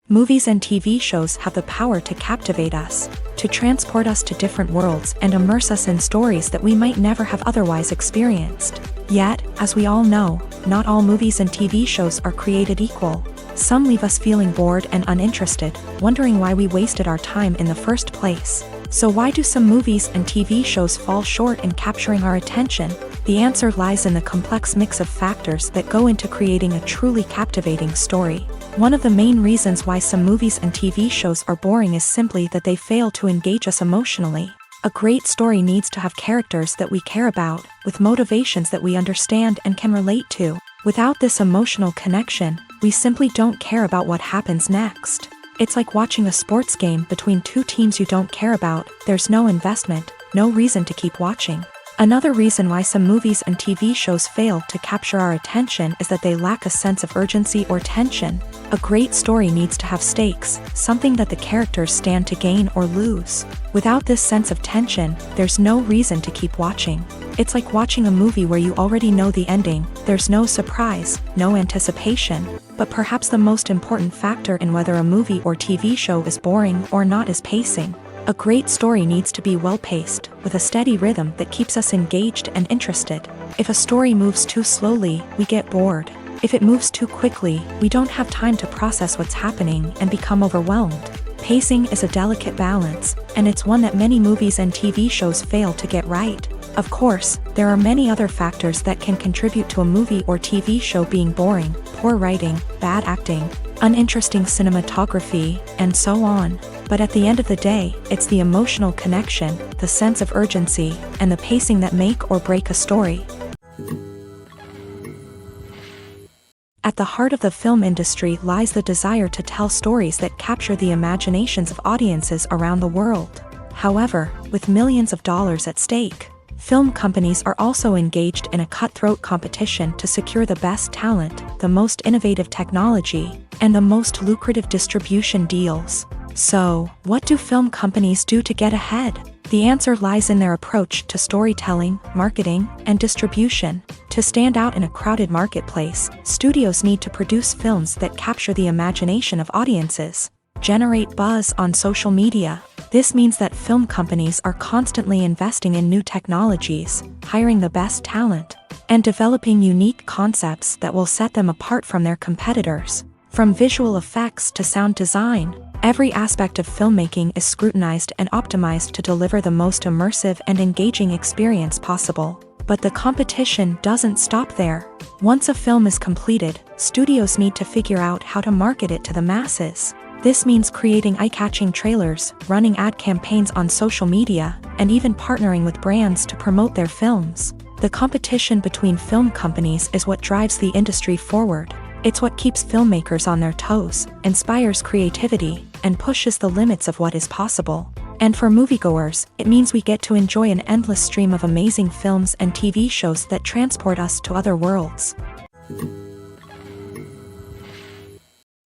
Movies and TV shows have the power to captivate us, to transport us to different worlds and immerse us in stories that we might never have otherwise experienced. Yet, as we all know, not all movies and TV shows are created equal. Some leave us feeling bored and uninterested, wondering why we wasted our time in the first place. So why do some movies and TV shows fall short in capturing our attention? The answer lies in the complex mix of factors that go into creating a truly captivating story. One of the main reasons why some movies and TV shows are boring is simply that they fail to engage us emotionally. A great story needs to have characters that we care about, with motivations that we understand and can relate to. Without this emotional connection, we simply don't care about what happens next. It's like watching a sports game between two teams you don't care about. There's no investment, no reason to keep watching. Another reason why some movies and TV shows fail to capture our attention is that they lack a sense of urgency or tension. A great story needs to have stakes, something that the characters stand to gain or lose. Without this sense of tension, there's no reason to keep watching. It's like watching a movie where you already know the ending. There's no surprise, no anticipation. But perhaps the most important factor in whether a movie or TV show is boring or not is pacing. A great story needs to be well-paced, with a steady rhythm that keeps us engaged and interested. If a story moves too slowly, we get bored. If it moves too quickly, we don't have time to process what's happening and become overwhelmed. Pacing is a delicate balance, and it's one that many movies and TV shows fail to get right. Of course, there are many other factors that can contribute to a movie or TV show being boring: poor writing, bad acting, uninteresting cinematography, and so on. But at the end of the day, it's the emotional connection, the sense of urgency, and the pacing that make or break a story. At the heart of the film industry lies the desire to tell stories that capture the imaginations of audiences around the world. However, with millions of dollars at stake, film companies are also engaged in a cutthroat competition to secure the best talent, the most innovative technology, and the most lucrative distribution deals. So, what do film companies do to get ahead? The answer lies in their approach to storytelling, marketing, and distribution. To stand out in a crowded marketplace, studios need to produce films that capture the imagination of audiences, generate buzz on social media. This means that film companies are constantly investing in new technologies, hiring the best talent, and developing unique concepts that will set them apart from their competitors. From visual effects to sound design, every aspect of filmmaking is scrutinized and optimized to deliver the most immersive and engaging experience possible. But the competition doesn't stop there. Once a film is completed, studios need to figure out how to market it to the masses. This means creating eye-catching trailers, running ad campaigns on social media, and even partnering with brands to promote their films. The competition between film companies is what drives the industry forward. It's what keeps filmmakers on their toes, inspires creativity, and pushes the limits of what is possible. And for moviegoers, it means we get to enjoy an endless stream of amazing films and TV shows that transport us to other worlds.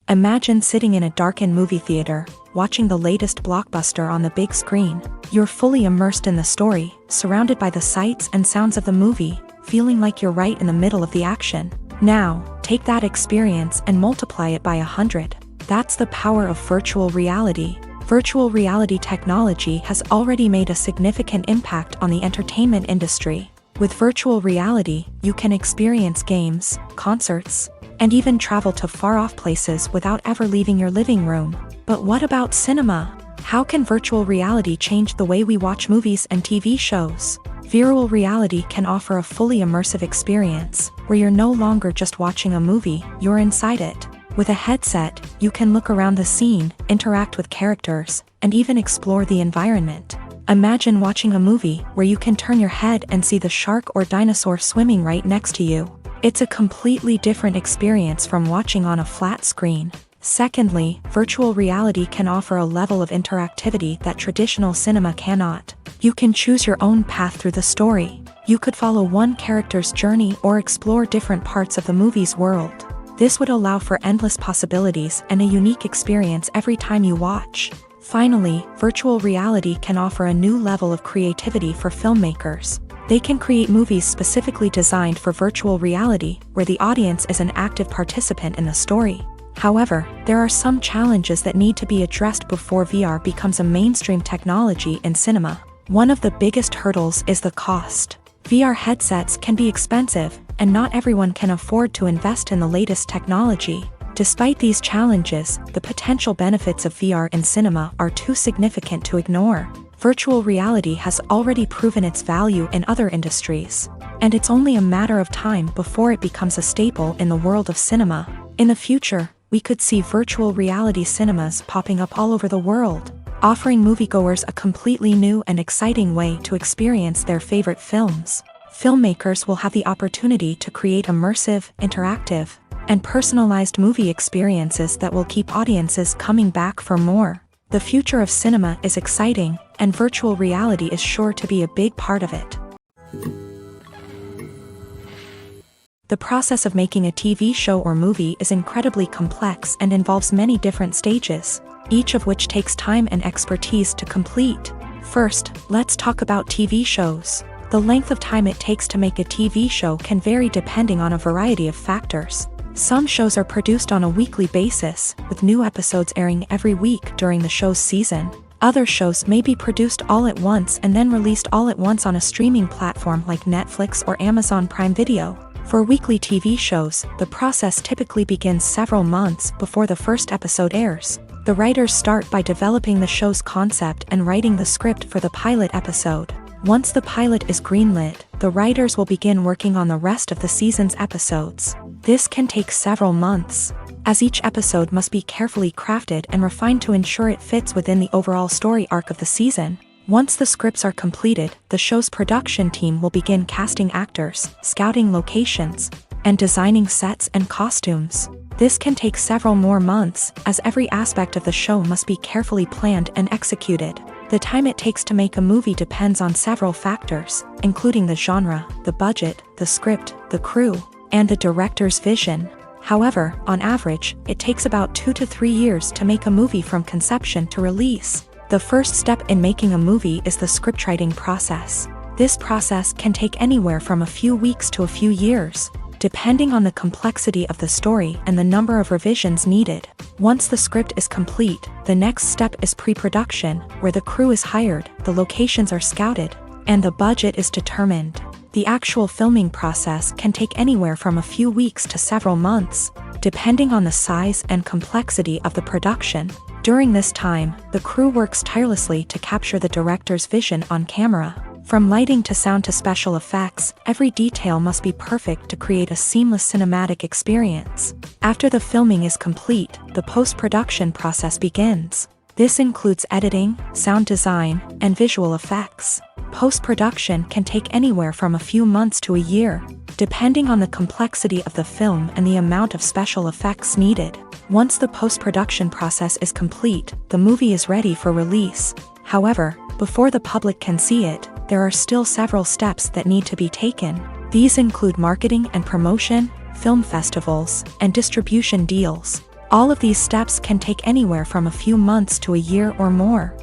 Imagine sitting in a darkened movie theater, watching the latest blockbuster on the big screen. You're fully immersed in the story, surrounded by the sights and sounds of the movie, feeling like you're right in the middle of the action. Now, take that experience and multiply it by 100. That's the power of virtual reality. Virtual reality technology has already made a significant impact on the entertainment industry. With virtual reality, you can experience games, concerts, and even travel to far-off places without ever leaving your living room. But what about cinema? How can virtual reality change the way we watch movies and TV shows? Virtual reality can offer a fully immersive experience, where you're no longer just watching a movie, you're inside it. With a headset, you can look around the scene, interact with characters, and even explore the environment. Imagine watching a movie where you can turn your head and see the shark or dinosaur swimming right next to you. It's a completely different experience from watching on a flat screen. Secondly, virtual reality can offer a level of interactivity that traditional cinema cannot. You can choose your own path through the story. You could follow one character's journey or explore different parts of the movie's world. This would allow for endless possibilities and a unique experience every time you watch. Finally, virtual reality can offer a new level of creativity for filmmakers. They can create movies specifically designed for virtual reality, where the audience is an active participant in the story. However, there are some challenges that need to be addressed before VR becomes a mainstream technology in cinema. One of the biggest hurdles is the cost. VR headsets can be expensive, and not everyone can afford to invest in the latest technology. Despite these challenges, the potential benefits of VR in cinema are too significant to ignore. Virtual reality has already proven its value in other industries, and it's only a matter of time before it becomes a staple in the world of cinema. In the future, we could see virtual reality cinemas popping up all over the world, offering moviegoers a completely new and exciting way to experience their favorite films. Filmmakers will have the opportunity to create immersive, interactive, and personalized movie experiences that will keep audiences coming back for more. The future of cinema is exciting, and virtual reality is sure to be a big part of it. The process of making a TV show or movie is incredibly complex and involves many different stages, each of which takes time and expertise to complete. First, let's talk about TV shows. The length of time it takes to make a TV show can vary depending on a variety of factors. Some shows are produced on a weekly basis, with new episodes airing every week during the show's season. Other shows may be produced all at once and then released all at once on a streaming platform like Netflix or Amazon Prime Video. For weekly TV shows, the process typically begins several months before the first episode airs. The writers start by developing the show's concept and writing the script for the pilot episode. Once the pilot is greenlit, the writers will begin working on the rest of the season's episodes. This can take several months, as each episode must be carefully crafted and refined to ensure it fits within the overall story arc of the season. Once the scripts are completed, the show's production team will begin casting actors, scouting locations, and designing sets and costumes. This can take several more months, as every aspect of the show must be carefully planned and executed. The time it takes to make a movie depends on several factors, including the genre, the budget, the script, the crew, and the director's vision. However, on average, it takes about 2 to 3 years to make a movie from conception to release. The first step in making a movie is the scriptwriting process. This process can take anywhere from a few weeks to a few years, depending on the complexity of the story and the number of revisions needed. Once the script is complete, the next step is pre-production, where the crew is hired, the locations are scouted, and the budget is determined. The actual filming process can take anywhere from a few weeks to several months, depending on the size and complexity of the production. During this time, the crew works tirelessly to capture the director's vision on camera. From lighting to sound to special effects, every detail must be perfect to create a seamless cinematic experience. After the filming is complete, the post-production process begins. This includes editing, sound design, and visual effects. Post-production can take anywhere from a few months to a year, depending on the complexity of the film and the amount of special effects needed. Once the post-production process is complete, the movie is ready for release. However, before the public can see it, there are still several steps that need to be taken. These include marketing and promotion, film festivals, and distribution deals. All of these steps can take anywhere from a few months to a year or more.